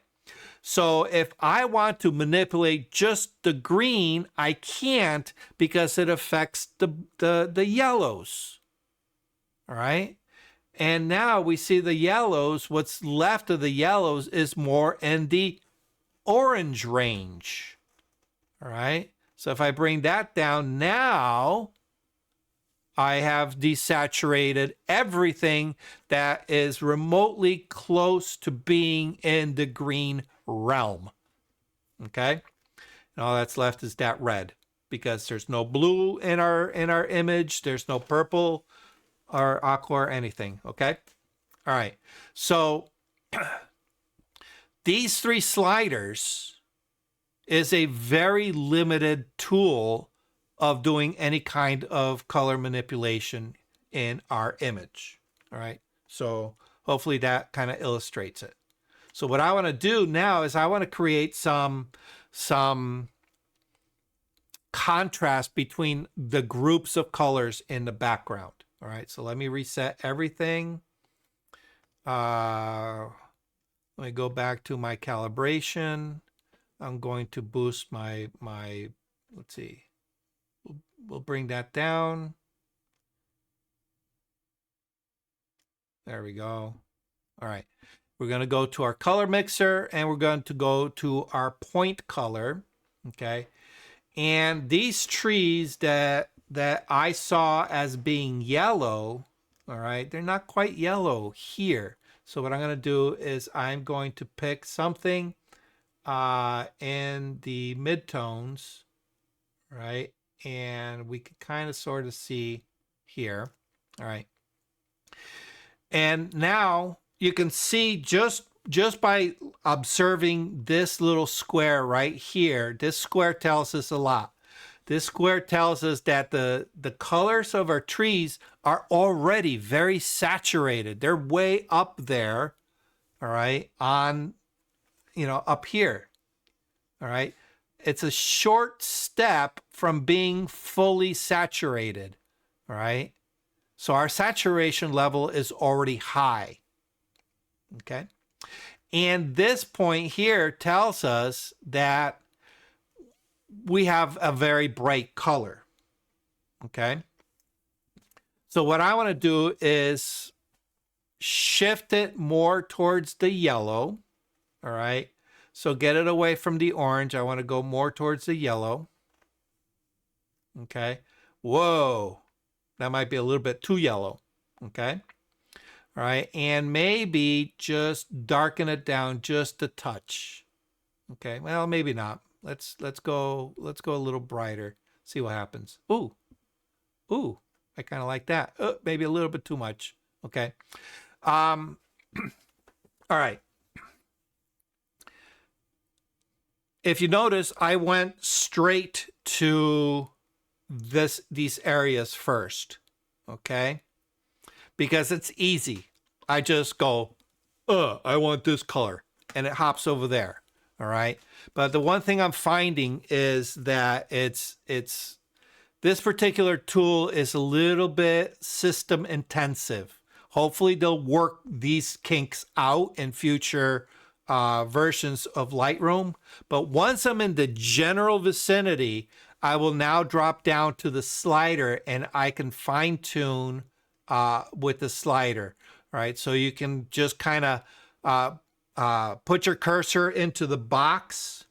So if I want to manipulate just the green, I can't because it affects the yellows, all right? And now we see the yellows, what's left of the yellows is more in the orange range, all right? So if I bring that down, now I have desaturated everything that is remotely close to being in the green realm, okay? And all that's left is that red because there's no blue in our image. There's no purple or aqua or anything, okay? All right, so these three sliders is a very limited tool of doing any kind of color manipulation in our image, all right? So hopefully that kind of illustrates it. So what I want to do now is I want to create some contrast between the groups of colors in the background. All right, so let me reset everything. Let me go back to my calibration. I'm going to boost my let's see. We'll bring that down. There we go. All right. We're going to go to our color mixer and we're going to go to our point color. Okay. And these trees that I saw as being yellow, all right, they're not quite yellow here. So what I'm going to do is I'm going to pick something in the midtones, right? And we can kind of sort of see here. All right. And now you can see just by observing this little square right here, this square tells us a lot. This square tells us that the colors of our trees are already very saturated. They're way up there, all right, on, up here, all right. It's a short step from being fully saturated, all right. So our saturation level is already high, okay. And this point here tells us that we have a very bright color, okay? So what I want to do is shift it more towards the yellow, all right? So get it away from the orange. I want to go more towards the yellow, okay? Whoa, that might be a little bit too yellow, okay? All right, and maybe just darken it down just a touch. Okay, well, maybe not. Let's go a little brighter. See what happens. Ooh, I kind of like that. Maybe a little bit too much. Okay. All right. If you notice, I went straight to these areas first. Okay. Because it's easy. I just go, I want this color, and it hops over there. All right. But the one thing I'm finding is that it's this particular tool is a little bit system intensive. Hopefully they'll work these kinks out in future versions of Lightroom. But once I'm in the general vicinity, I will now drop down to the slider and I can fine tune with the slider, right? So you can just kind of put your cursor into the box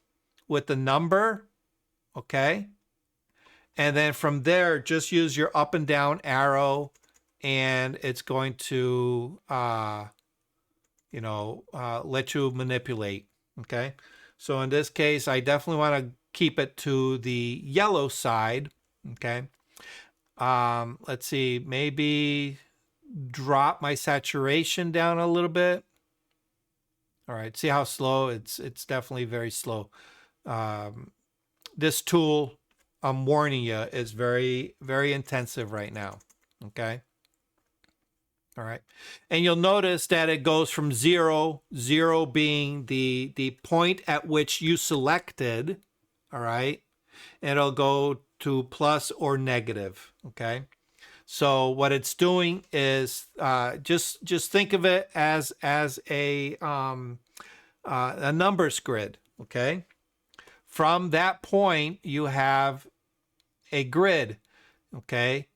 with the number, okay? And then from there, just use your up and down arrow and it's going to, let you manipulate, okay? So in this case, I definitely want to keep it to the yellow side, okay? Let's see, maybe drop my saturation down a little bit. All right, see how slow? It's definitely very slow. This tool, I'm warning you, is very, very intensive right now, okay? All right, and you'll notice that it goes from 0 being the point at which you selected, all right? And it'll go to plus or negative, okay? So what it's doing is just think of it as a numbers grid. Okay. From that point, you have a grid. Okay.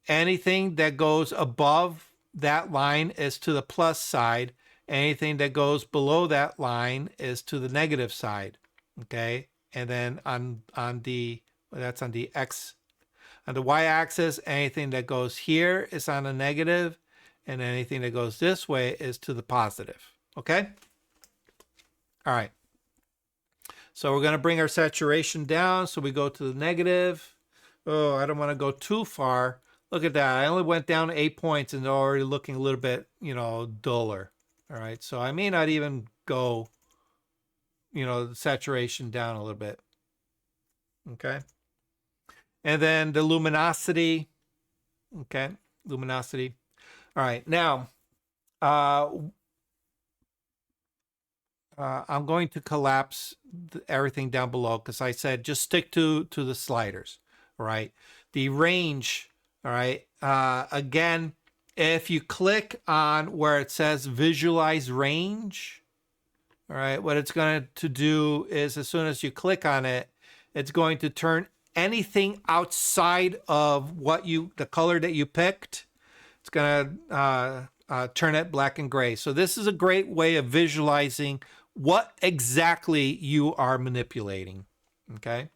Anything that goes above that line is to the plus side. Anything that goes below that line is to the negative side. Okay. And then on the, that's on the X, on the y-axis, anything that goes here is on the negative, and anything that goes this way is to the positive. Okay? All right. So we're going to bring our saturation down. So we go to the negative. Oh, I don't want to go too far. Look at that. I only went down 8 points and they're already looking a little bit, duller. All right. So I may not even go, the saturation down a little bit. Okay. And then the luminosity. Okay. Luminosity. All right. Now, I'm going to collapse everything down below because I said just stick to the sliders. All right. The range. All right. Again, if you click on where it says visualize range, all right, what it's going to do is as soon as you click on it, it's going to turn anything outside of the color that you picked. It's going to turn it black and gray. So this is a great way of visualizing what exactly you are manipulating. Okay.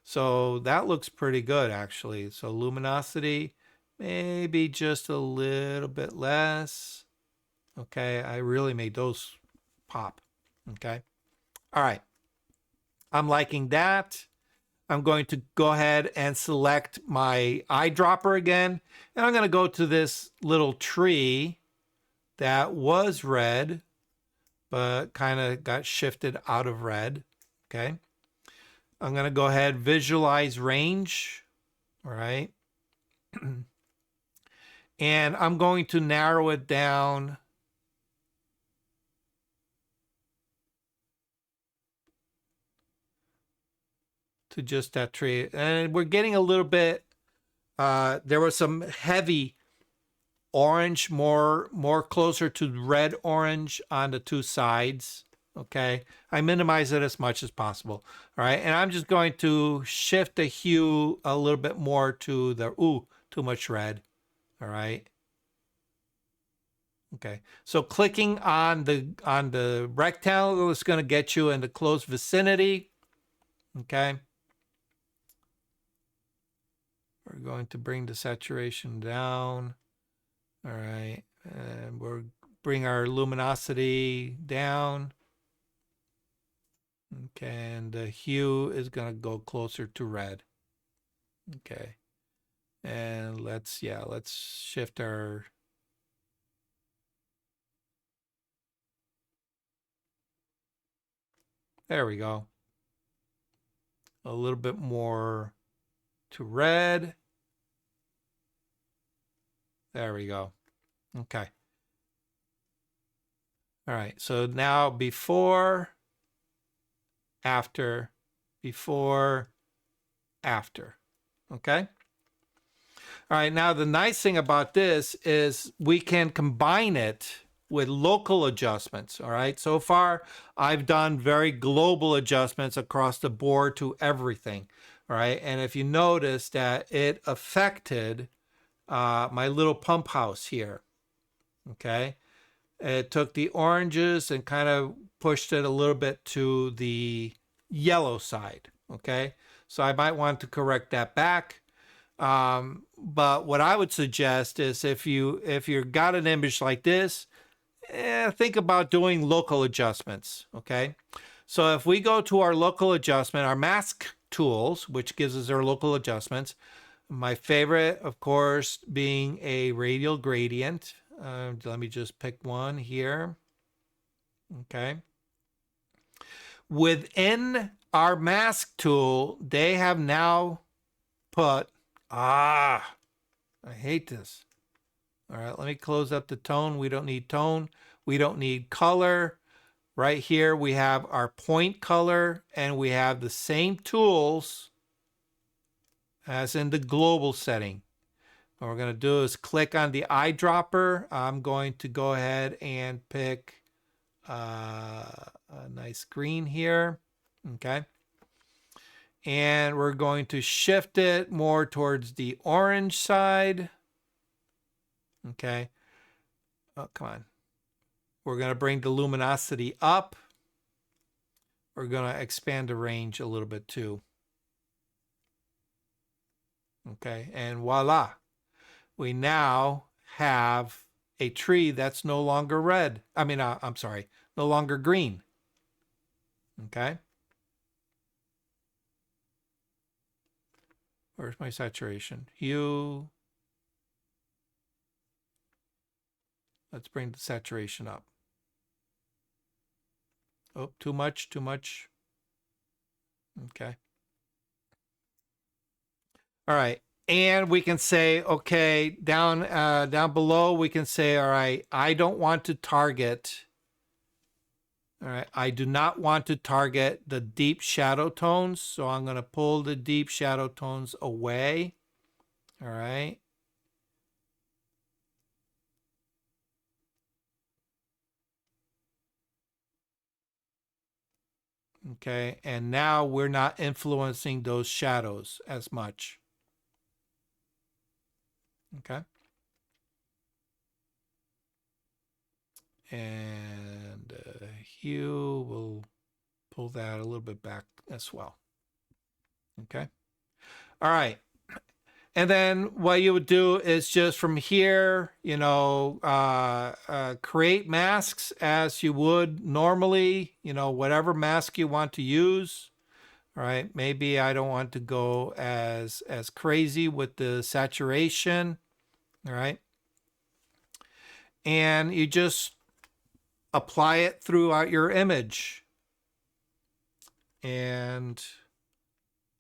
So that looks pretty good, actually. So luminosity, maybe just a little bit less. Okay, I really made those pop. Okay. All right. I'm liking that. I'm going to go ahead and select my eyedropper again. And I'm going to go to this little tree that was red, but kind of got shifted out of red. Okay. I'm going to go ahead, visualize range. All right. And I'm going to narrow it down to just that tree. And we're getting a little bit, there was some heavy orange, more closer to red orange on the two sides. Okay, I minimize it as much as possible. All right, and I'm just going to shift the hue a little bit more to the, too much red. All right. Okay, so clicking on the rectangle is going to get you in the close vicinity. Okay. We're going to bring the saturation down. All right, and we'll bring our luminosity down. Okay, and the hue is going to go closer to red. Okay, and let's shift our, there we go. A little bit more to red. There we go. Okay. All right, so now before, after, before, after. Okay. All right, now the nice thing about this is we can combine it with local adjustments. All right, so far I've done very global adjustments across the board to everything. All right, and if you notice that it affected my little pump house here. Okay, it took the oranges and kind of pushed it a little bit to the yellow side. Okay, so I might want to correct that back. But what I would suggest is if you got an image like this, think about doing local adjustments. Okay, so if we go to our local adjustment, our mask tools, which gives us our local adjustments, my favorite, of course, being a radial gradient. Let me just pick one here. Okay. Within our mask tool, they have now put, I hate this. All right, let me close up the tone. We don't need tone. We don't need color. Right here, we have our point color, and we have the same tools as in the global setting. What we're going to do is click on the eyedropper. I'm going to go ahead and pick a nice green here. Okay. And we're going to shift it more towards the orange side. Okay. Oh, come on. We're going to bring the luminosity up. We're going to expand the range a little bit too. Okay. And voila. We now have a tree that's no longer red. I'm sorry, no longer green. Okay. Where's my saturation? Hue. Let's bring the saturation up. Oh, too much, too much. Okay. All right. And we can say, okay, down below, we can say, all right, I don't want to target. All right. I do not want to target the deep shadow tones. So I'm going to pull the deep shadow tones away. All right. Okay. And now we're not influencing those shadows as much. Okay. And hue, we'll pull that a little bit back as well. Okay. All right. And then what you would do is just from here, create masks as you would normally, whatever mask you want to use. All right. Maybe I don't want to go as crazy with the saturation. All right. And you just apply it throughout your image. And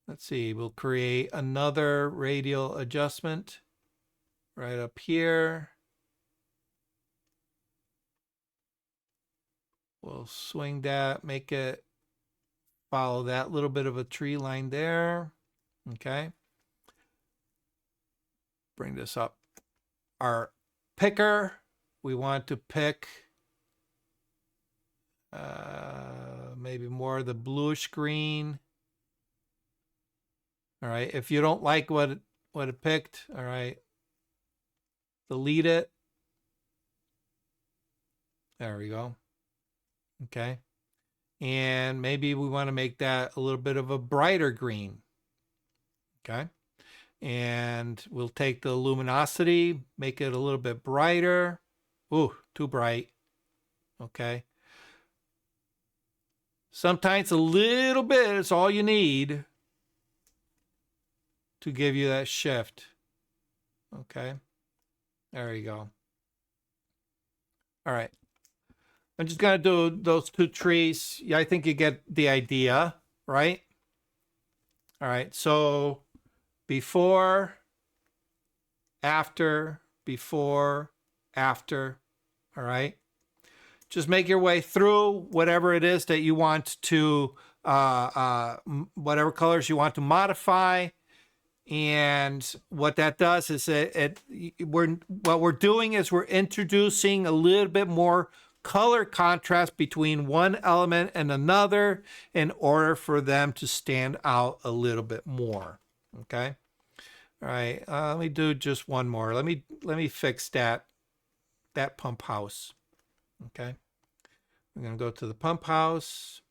let's see, we'll create another radial adjustment right up here. We'll swing that, make it follow that little bit of a tree line there. Okay. Bring this up. Our picker, we want to pick maybe more of the bluish green. All right. If you don't like what it picked, all right, delete it. There we go. Okay. And maybe we want to make that a little bit of a brighter green. Okay. And we'll take the luminosity, make it a little bit brighter. Ooh, too bright. Okay. Sometimes a little bit is all you need to give you that shift. Okay. There you go. All right. I'm just going to do those two trees. Yeah, I think you get the idea, right? All right. So before, after, before, after. All right. Just make your way through whatever it is that you want to, whatever colors you want to modify. And what that does is what we're doing is we're introducing a little bit more color contrast between one element and another in order for them to stand out a little bit more. Okay. All right. Let me do just one more. Let me fix that pump house. Okay. We're going to go to the pump house.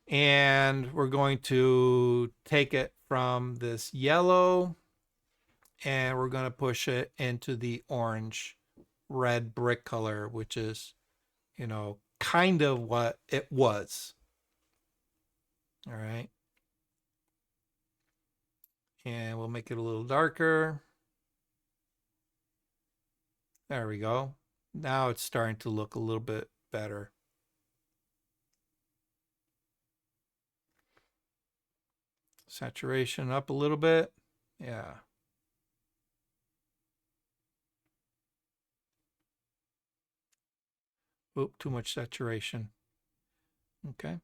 And we're going to take it from this yellow and we're going to push it into the orange red brick color, which is, kind of what it was. All right. And we'll make it a little darker. There we go. Now it's starting to look a little bit better. Saturation up a little bit. Yeah. Oop, too much saturation. Okay.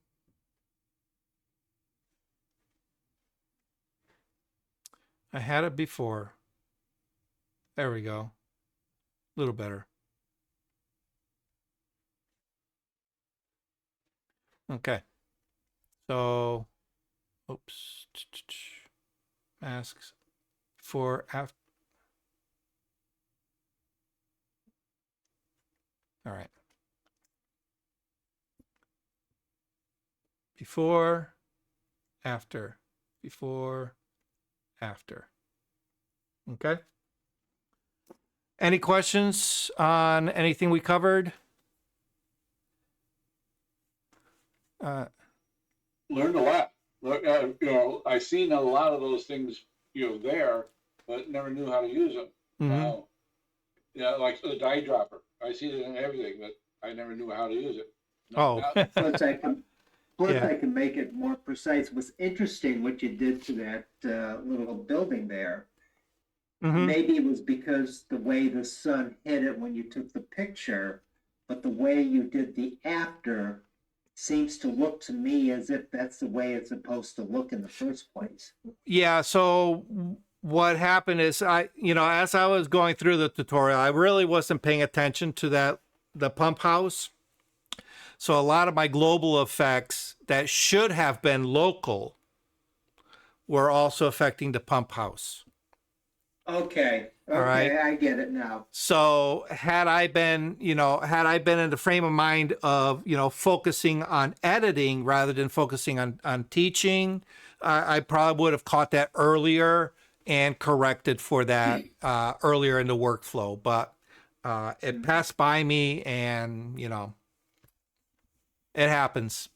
I had it before. There we go. A little better. Okay. So, oops. Masks for after. All right. Before, after, before, after. Okay. Any questions on anything we covered? Learned a lot. I seen a lot of those things, there, but never knew how to use them. Wow. Yeah, like the die dropper. I see it in everything, but I never knew how to use it. Oh. Plus, I can Yeah. I can make it more precise. What's interesting what you did to that little building there. Mhm. Maybe it was because the way the sun hit it when you took the picture, but the way you did the after seems to look to me as if that's the way it's supposed to look in the first place. Yeah, so what happened is as I was going through the tutorial, I really wasn't paying attention to the pump house. So a lot of my global effects that should have been local were also affecting the pump house. Okay. All right. Okay, I get it now. So had I been in the frame of mind of, focusing on editing rather than focusing on teaching, I probably would have caught that earlier and corrected for that earlier in the workflow. But it passed by me, and, it happens.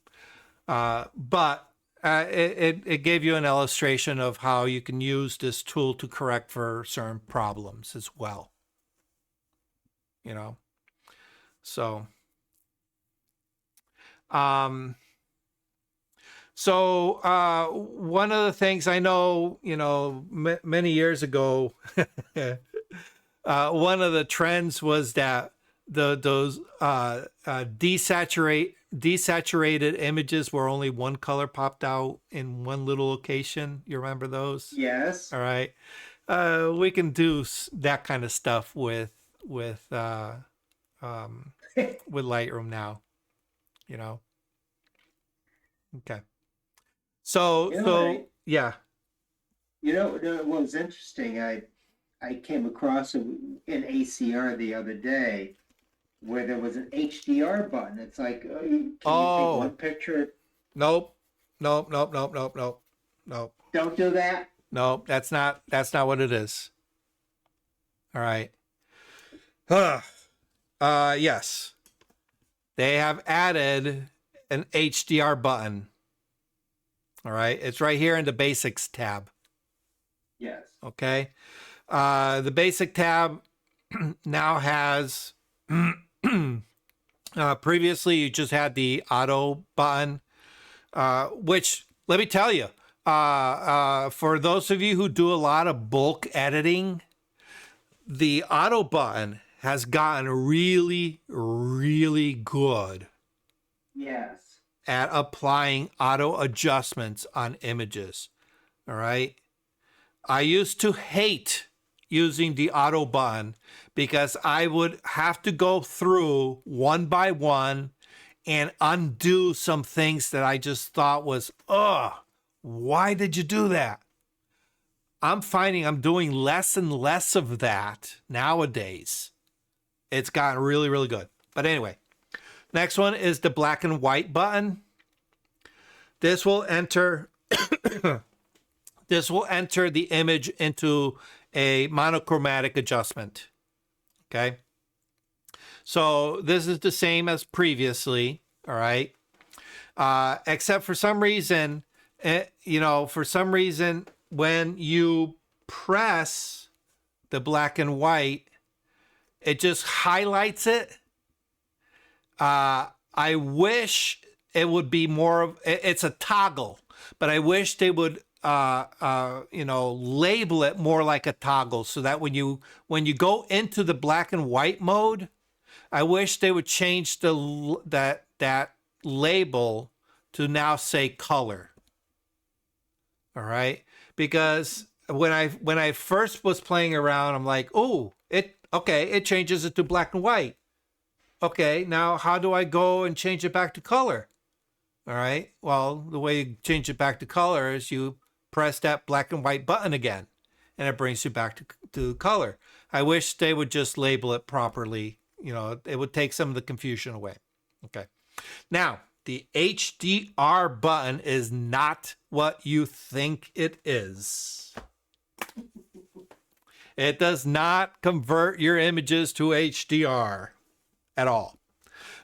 But it gave you an illustration of how you can use this tool to correct for certain problems as well. So, one of the things I know, many years ago, one of the trends was that those desaturated images where only one color popped out in one little location. You remember those? Yes. All right. We can do that kind of stuff with Lightroom now, Okay. So yeah. What was interesting, I came across in ACR the other day where there was an HDR button. It's like, can you take one picture? Nope. Nope. Don't do that. Nope. That's not what it is. All right. Yes. They have added an HDR button. All right. It's right here in the basics tab. Yes. Okay. The basic tab now has, previously you just had the auto button, which, let me tell you, for those of you who do a lot of bulk editing, the auto button has gotten really, really good. Yes. At applying auto adjustments on images. All right. I used to hate using the auto button because I would have to go through one by one and undo some things that I just thought was, why did you do that? I'm finding I'm doing less and less of that nowadays. It's gotten really, really good. But anyway, next one is the black and white button. This will enter the image into a monochromatic adjustment. Okay. So this is the same as previously. All right. Except for some reason, when you press the black and white, it just highlights it. I wish it would be more of, it's a toggle, but I wish they would, label it more like a toggle so that when you go into the black and white mode, I wish they would change that label to now say color. All right. Because when I first was playing around, I'm like, oh, it changes it to black and white. Okay, now how do I go and change it back to color? All right. Well, the way you change it back to color is you press that black and white button again, and it brings you back to color. I wish they would just label it properly. You know, it would take some of the confusion away. Okay. Now, the HDR button is not what you think it is. It does not convert your images to HDR at all.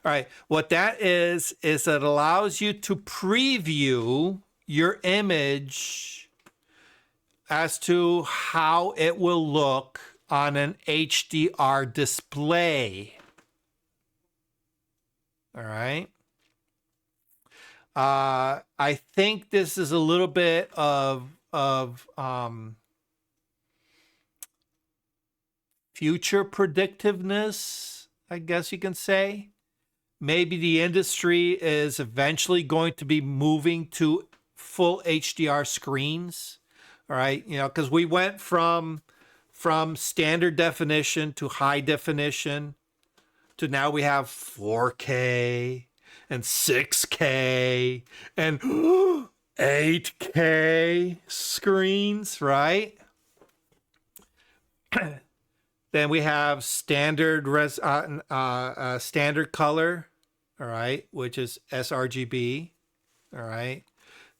All right, what that is it allows you to preview your image as to how it will look on an HDR display. All right. I think this is a little bit of future predictiveness, I guess you can say. Maybe the industry is eventually going to be moving to full HDR screens. All right, you know, because we went from standard definition to high definition to now we have 4K and 6K and 8K screens, right? Then we have standard standard color, all right, which is sRGB, all right.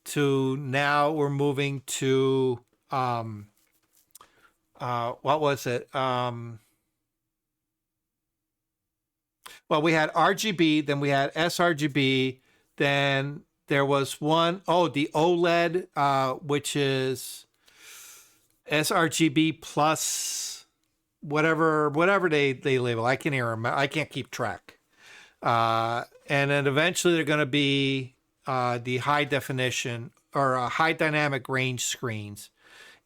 To now we're moving to what was it? Well, we had RGB, then we had sRGB, then there was one, the OLED, which is sRGB plus whatever they label. I can't even remember. I can't keep track. And then eventually they're going to be the high definition or high dynamic range screens.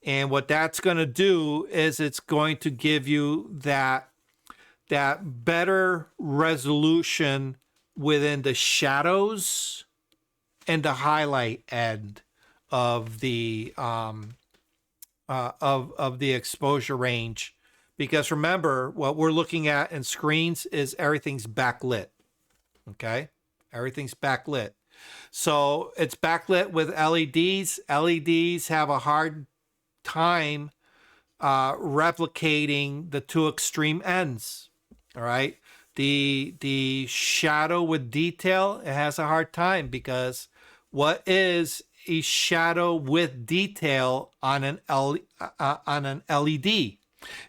And what that's going to do is it's going to give you that better resolution within the shadows and the highlight end of the of the exposure range. Because remember, what we're looking at in screens is everything's backlit. Okay? Everything's backlit. So it's backlit with LEDs. LEDs have a hard time replicating the two extreme ends. All right? The shadow with detail, it has a hard time because what is a shadow with detail on an LED?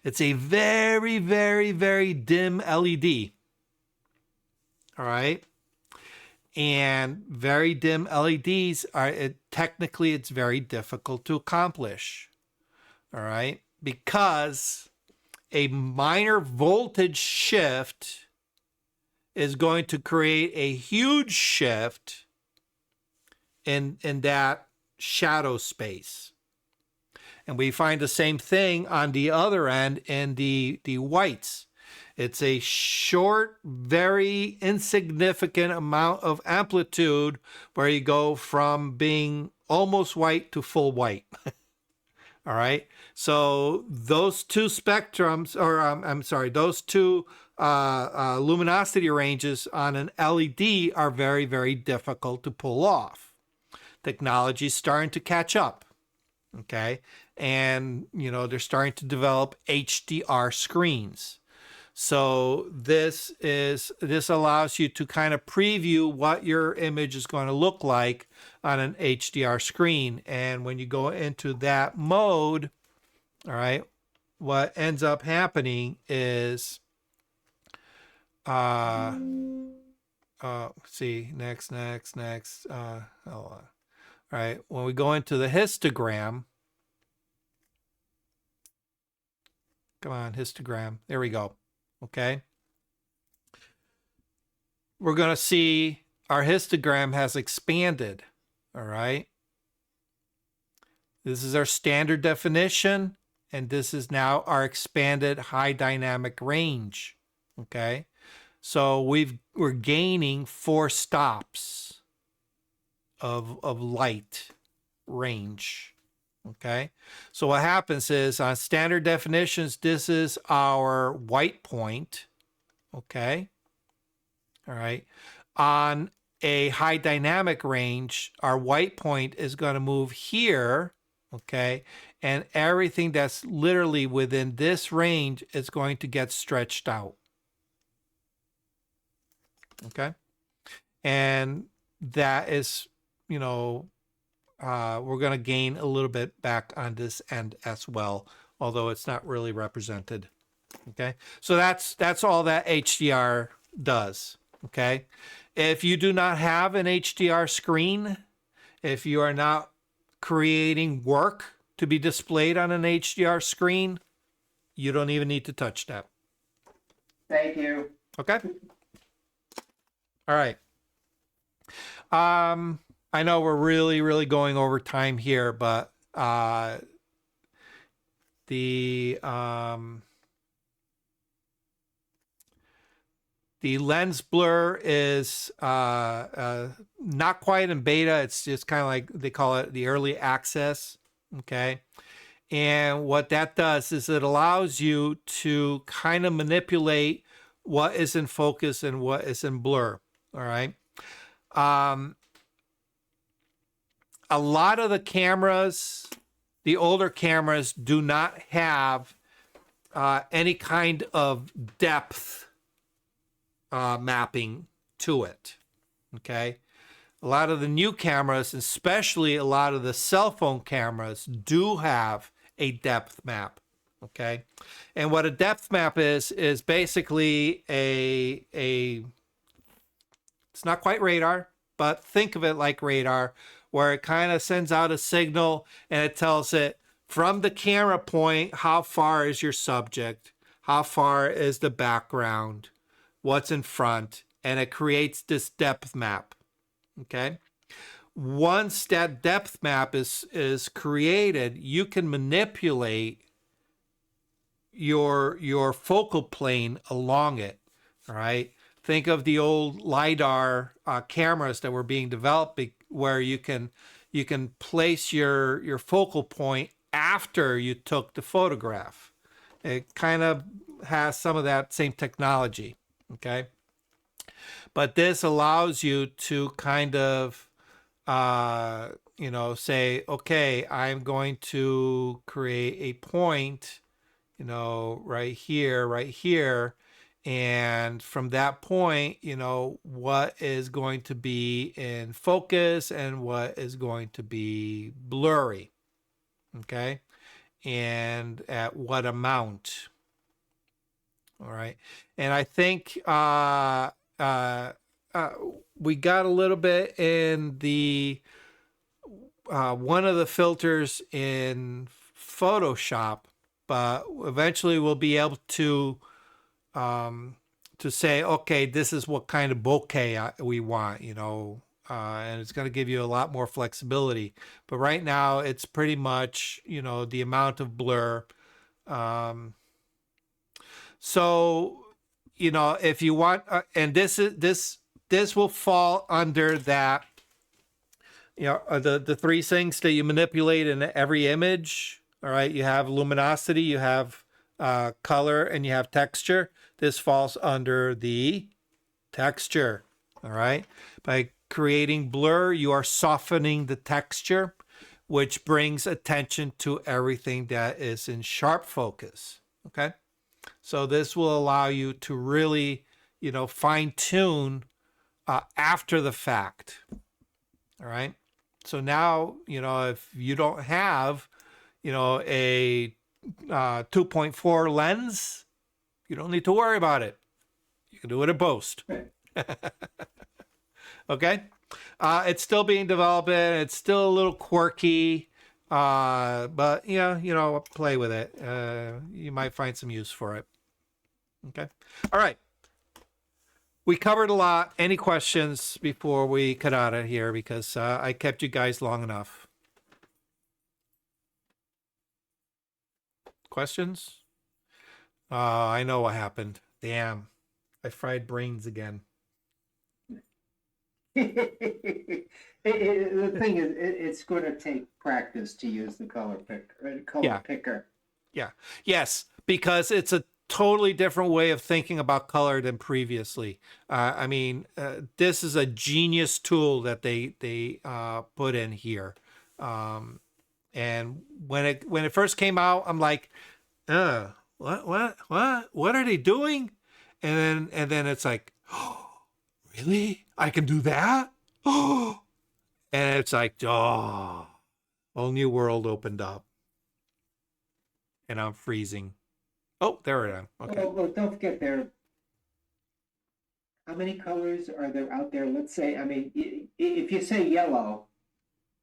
It's a very, very, very dim LED. All right. And very dim LEDs technically it's very difficult to accomplish. All right. Because a minor voltage shift is going to create a huge shift in that shadow space. And we find the same thing on the other end in the whites. It's a short, very insignificant amount of amplitude where you go from being almost white to full white. All right. So those two spectrums, those two luminosity ranges on an LED are very, very difficult to pull off. Technology's starting to catch up. Okay. And, you know, they're starting to develop HDR screens. So this allows you to kind of preview what your image is going to look like on an HDR screen. And when you go into that mode, all right, what ends up happening is, see, next, hold on. All right, when we go into the histogram, come on, histogram, there we go. Okay. We're going to see our histogram has expanded. All right. This is our standard definition, and this is now our expanded high dynamic range. Okay. So we're gaining 4 stops of light range. Okay. So what happens is on standard definitions, this is our white point. Okay. All right. On a high dynamic range, our white point is going to move here. Okay. And everything that's literally within this range is going to get stretched out. Okay. And that is, you know, we're going to gain a little bit back on this end as well, although it's not really represented. Okay. So that's all that HDR does. Okay. If you do not have an HDR screen, if you are not creating work to be displayed on an HDR screen, you don't even need to touch that. Thank you. Okay. All right. I know we're really going over time here, but the lens blur is not quite in beta. It's just kind of like they call it the early access. Okay. And what that does is it allows you to kind of manipulate what is in focus and what is in blur. All right. A lot of the cameras, the older cameras, do not have any kind of depth mapping to it. Okay. A lot of the new cameras, especially a lot of the cell phone cameras, do have a depth map. Okay. And what a depth map is basically it's not quite radar, but think of it like radar, where it kind of sends out a signal and it tells it from the camera point, how far is your subject? How far is the background? What's in front? And it creates this depth map. Okay. Once that depth map is created, you can manipulate your focal plane along it. All right. Think of the old LiDAR cameras that were being developed where you can place your focal point after you took the photograph. It kind of has some of that same technology. Okay. But this allows you to kind of, say, okay, I'm going to create a point, right here. And from that point, what is going to be in focus and what is going to be blurry. Okay. And at what amount. All right. And I think we got a little bit in the one of the filters in Photoshop, but eventually we'll be able to say, okay, this is what kind of bokeh we want, and it's going to give you a lot more flexibility. But right now, it's pretty much, the amount of blur. So, if you want, and this will fall under that, the three things that you manipulate in every image. All right, you have luminosity, you have color, and you have texture. This falls under the texture. All right, by creating blur, you are softening the texture, which brings attention to everything that is in sharp focus. Okay. So this will allow you to really, fine tune after the fact. All right. So now, if you don't have, a 2.4 lens, you don't need to worry about it. You can do it at post. Okay. It's still being developed and it's still a little quirky. But play with it. You might find some use for it. Okay. All right. We covered a lot. Any questions before we cut out of here? Because I kept you guys long enough. Questions? I know what happened. Damn. I fried brains again. The thing is, it's going to take practice to use the color Yeah. picker. Yeah. Yes, because it's a totally different way of thinking about color than previously. I mean, this is a genius tool that they put in here. And when it first came out, I'm like, what are they doing? And then it's like, oh, really? I can do that? Oh, and it's like, oh, whole new world opened up, and I'm freezing. Oh, there I am. Okay. Well, don't forget how many colors are there out there? Let's say, I mean, if you say yellow,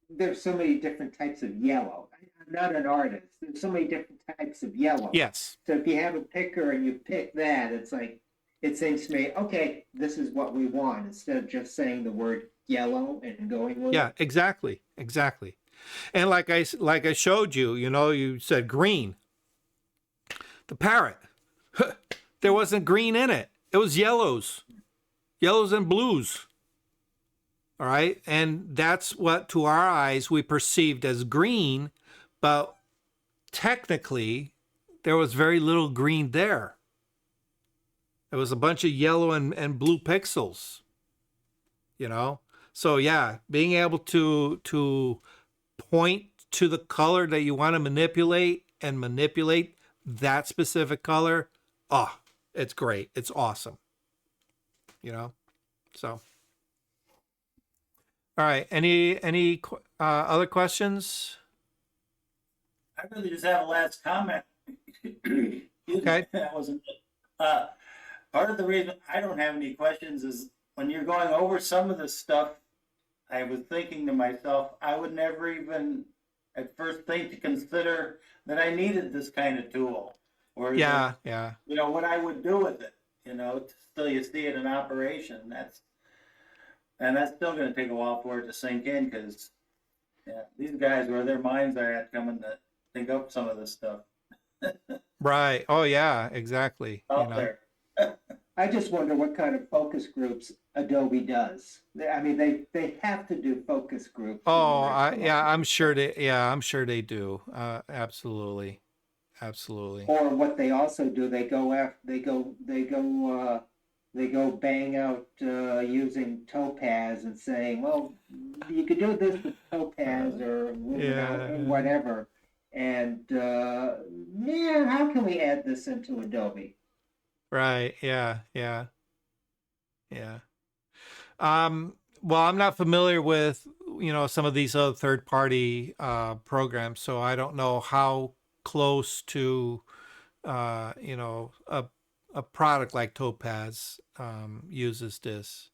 there's so many different types of yellow. I'm not an artist. There's so many different types of yellow. Yes. So if you have a picker and you pick that, it's like it seems to me, okay, this is what we want, instead of just saying the word yellow and going with Yeah, it. exactly. Exactly. And like I showed you, you said green. The parrot. There wasn't green in it. It was yellows. Yellows and blues. All right? And that's what to our eyes we perceived as green, but technically there was very little green there. It was a bunch of yellow and blue pixels. So yeah, being able to point to the color that you want to manipulate and manipulate that specific color, oh, it's great. It's awesome. So all right, any other questions? I really just have a last comment. Okay. That wasn't it. Part of the reason I don't have any questions is when you're going over some of this stuff, I was thinking to myself, I would never even at first think to consider that I needed this kind of tool. Or Yeah, that, yeah. what I would do with it, till you see it in operation. That's still going to take a while for it to sink in because these guys, where their minds are at coming to think up some of this stuff Right. Oh yeah, exactly. out there. I just wonder what kind of focus groups Adobe does. I mean, they have to do focus groups. Oh, Yeah, I'm sure they do. Absolutely. Absolutely. or what they also do, they go bang out using topaz and saying, well, you could do this with topaz or Yeah. whatever. And yeah, how can we add this into Adobe? Right. Yeah. Yeah. Yeah. Well, I'm not familiar with, some of these other third-party programs, so I don't know how close to, a product like Topaz uses this.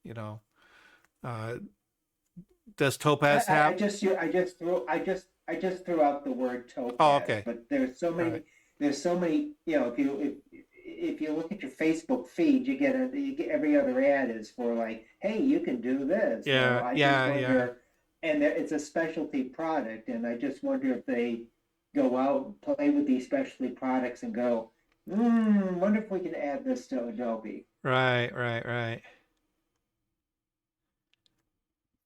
You know, uh, does Topaz I have? I just threw out the word topaz. Oh, okay. But there's so many. right. There's so many. If you look at your Facebook feed, you get every other ad is for like, hey, you can do this. Yeah, I yeah, just yeah. wonder, and it's a specialty product, and I just wonder if they go out and play with these specialty products and go, wonder if we can add this to Adobe. Right, right, right.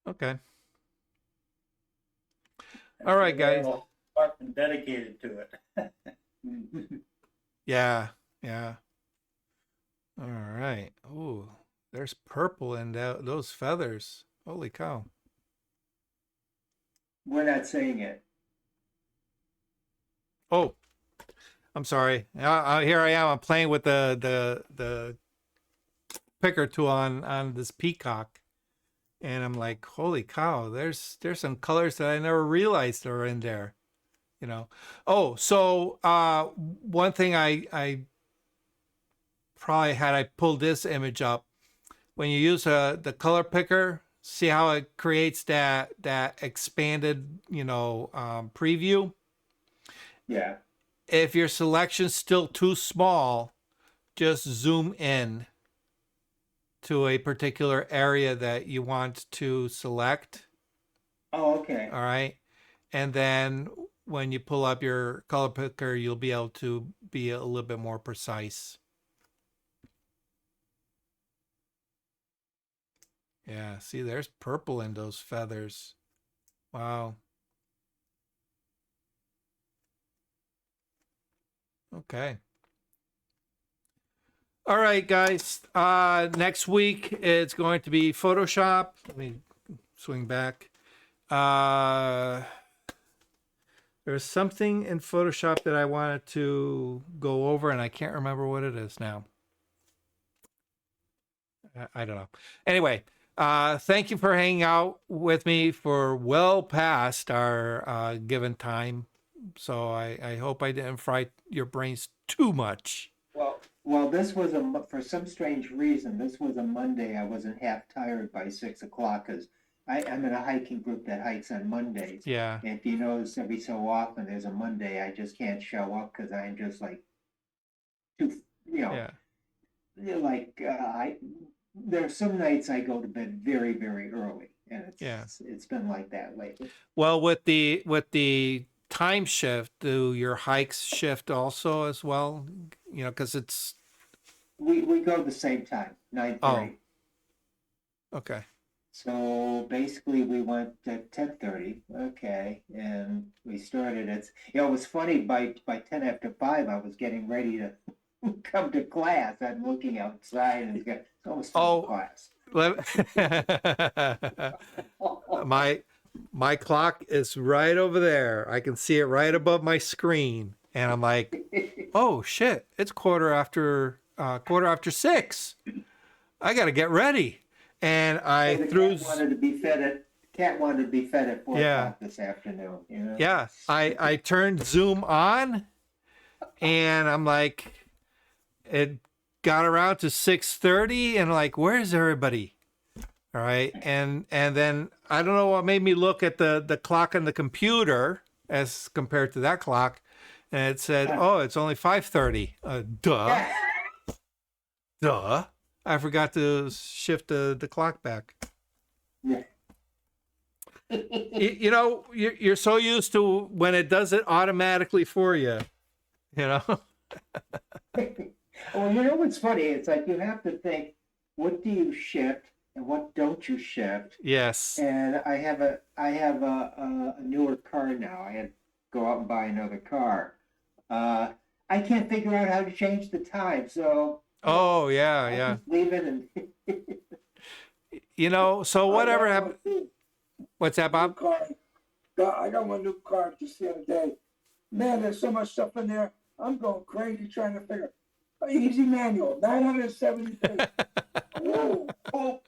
Okay. All right, guys. Department dedicated to it. Yeah, yeah. All right. Ooh, there's purple in those feathers. Holy cow. We're not saying it. Oh, I'm sorry. Here I am. I'm playing with the picker tool on this peacock, and I'm like, holy cow! There's some colors that I never realized are in there. Oh, so one thing I probably had I pulled this image up. When you use the color picker, see how it creates that expanded preview. Yeah. If your selection's still too small, just zoom in to a particular area that you want to select. Oh, okay. All right. And then when you pull up your color picker, you'll be able to be a little bit more precise. Yeah, see, there's purple in those feathers. Wow. Okay. All right, guys. Next week it's going to be Photoshop. Let me swing back. There's something in Photoshop that I wanted to go over, and I can't remember what it is now. I don't know. Anyway, thank you for hanging out with me for well past our given time. So I hope I didn't fry your brains too much. Well, this was for some strange reason, this was a Monday. I wasn't half tired by 6 o'clock because I'm in a hiking group that hikes on Mondays. Yeah. And if you notice, every so often there's a Monday, I just can't show up because I'm just like, too, Yeah. There's some nights I go to bed very, very early, and Yeah. it's been like that lately. Well, with the time shift, do your hikes shift also as well? You know, because it's We go the same time, 9:30. Oh. Okay. So basically, we went at 10:30. Okay, and we started. It was funny. By 10 after 5, I was getting ready to come to class. I'm looking outside, and it's almost time for class. My clock is right over there. I can see it right above my screen, and I'm like, oh shit, it's quarter after 6. I got to get ready. And I threw. Cat wanted to be fed at 4 o'clock this afternoon. You know? Yeah, I turned Zoom on, and I'm like, it got around to 6:30, and like, where's everybody? All right, and then I don't know what made me look at the clock on the computer as compared to that clock, and it said, oh, it's only 5:30. Duh. I forgot to shift the clock back. Yeah. You know, you're so used to when it does it automatically for you, you know? Well, you know what's funny? It's like you have to think, what do you shift and what don't you shift? Yes. And I have a newer car now. I had to go out and buy another car. I can't figure out how to change the time, so. Oh, yeah, I'll yeah. just leave it and. You know, so whatever happened. What's that, Bob? I got one new car just the other day. Man, there's so much stuff in there. I'm going crazy trying to figure. Easy manual, 970 pages. Well,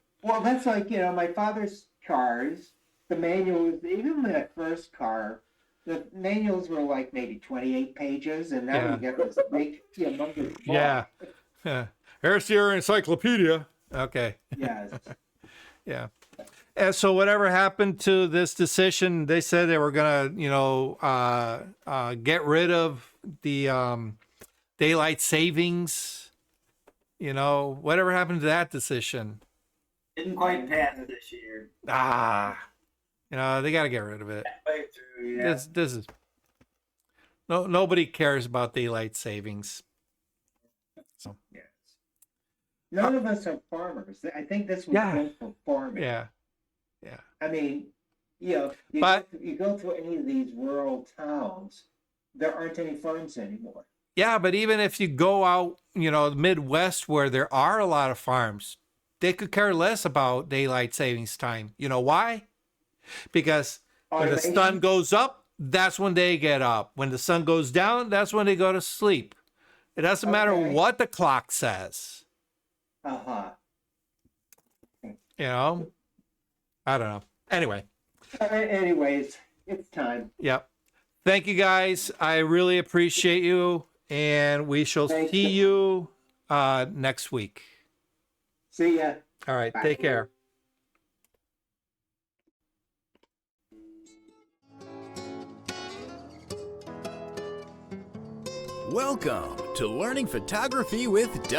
that's like, my father's cars, the manuals, even my first car, the manuals were like maybe 28 pages, and now you get this big, humongous book. Yeah. Here's your encyclopedia. Okay. Yes. Yeah. And so whatever happened to this decision, they said they were going to, get rid of the daylight savings. Whatever happened to that decision? Didn't quite pass this year. They got to get rid of it. Halfway through, yeah. This is nobody cares about daylight savings. So Yes. None of us are farmers. I think this was built for farming. Yeah. I mean, you go through any of these rural towns, there aren't any farms anymore. Yeah, but even if you go out, the Midwest where there are a lot of farms, they could care less about daylight savings time. You know why? Because when the sun goes up, that's when they get up. When the sun goes down, that's when they go to sleep. It doesn't matter what the clock says. Uh-huh. I don't know. Anyway. Anyways, it's time. Yep. Thank you, guys. I really appreciate you, and we shall see you next week. See ya. All right. Bye. Take care. Welcome to Learning Photography with Duck.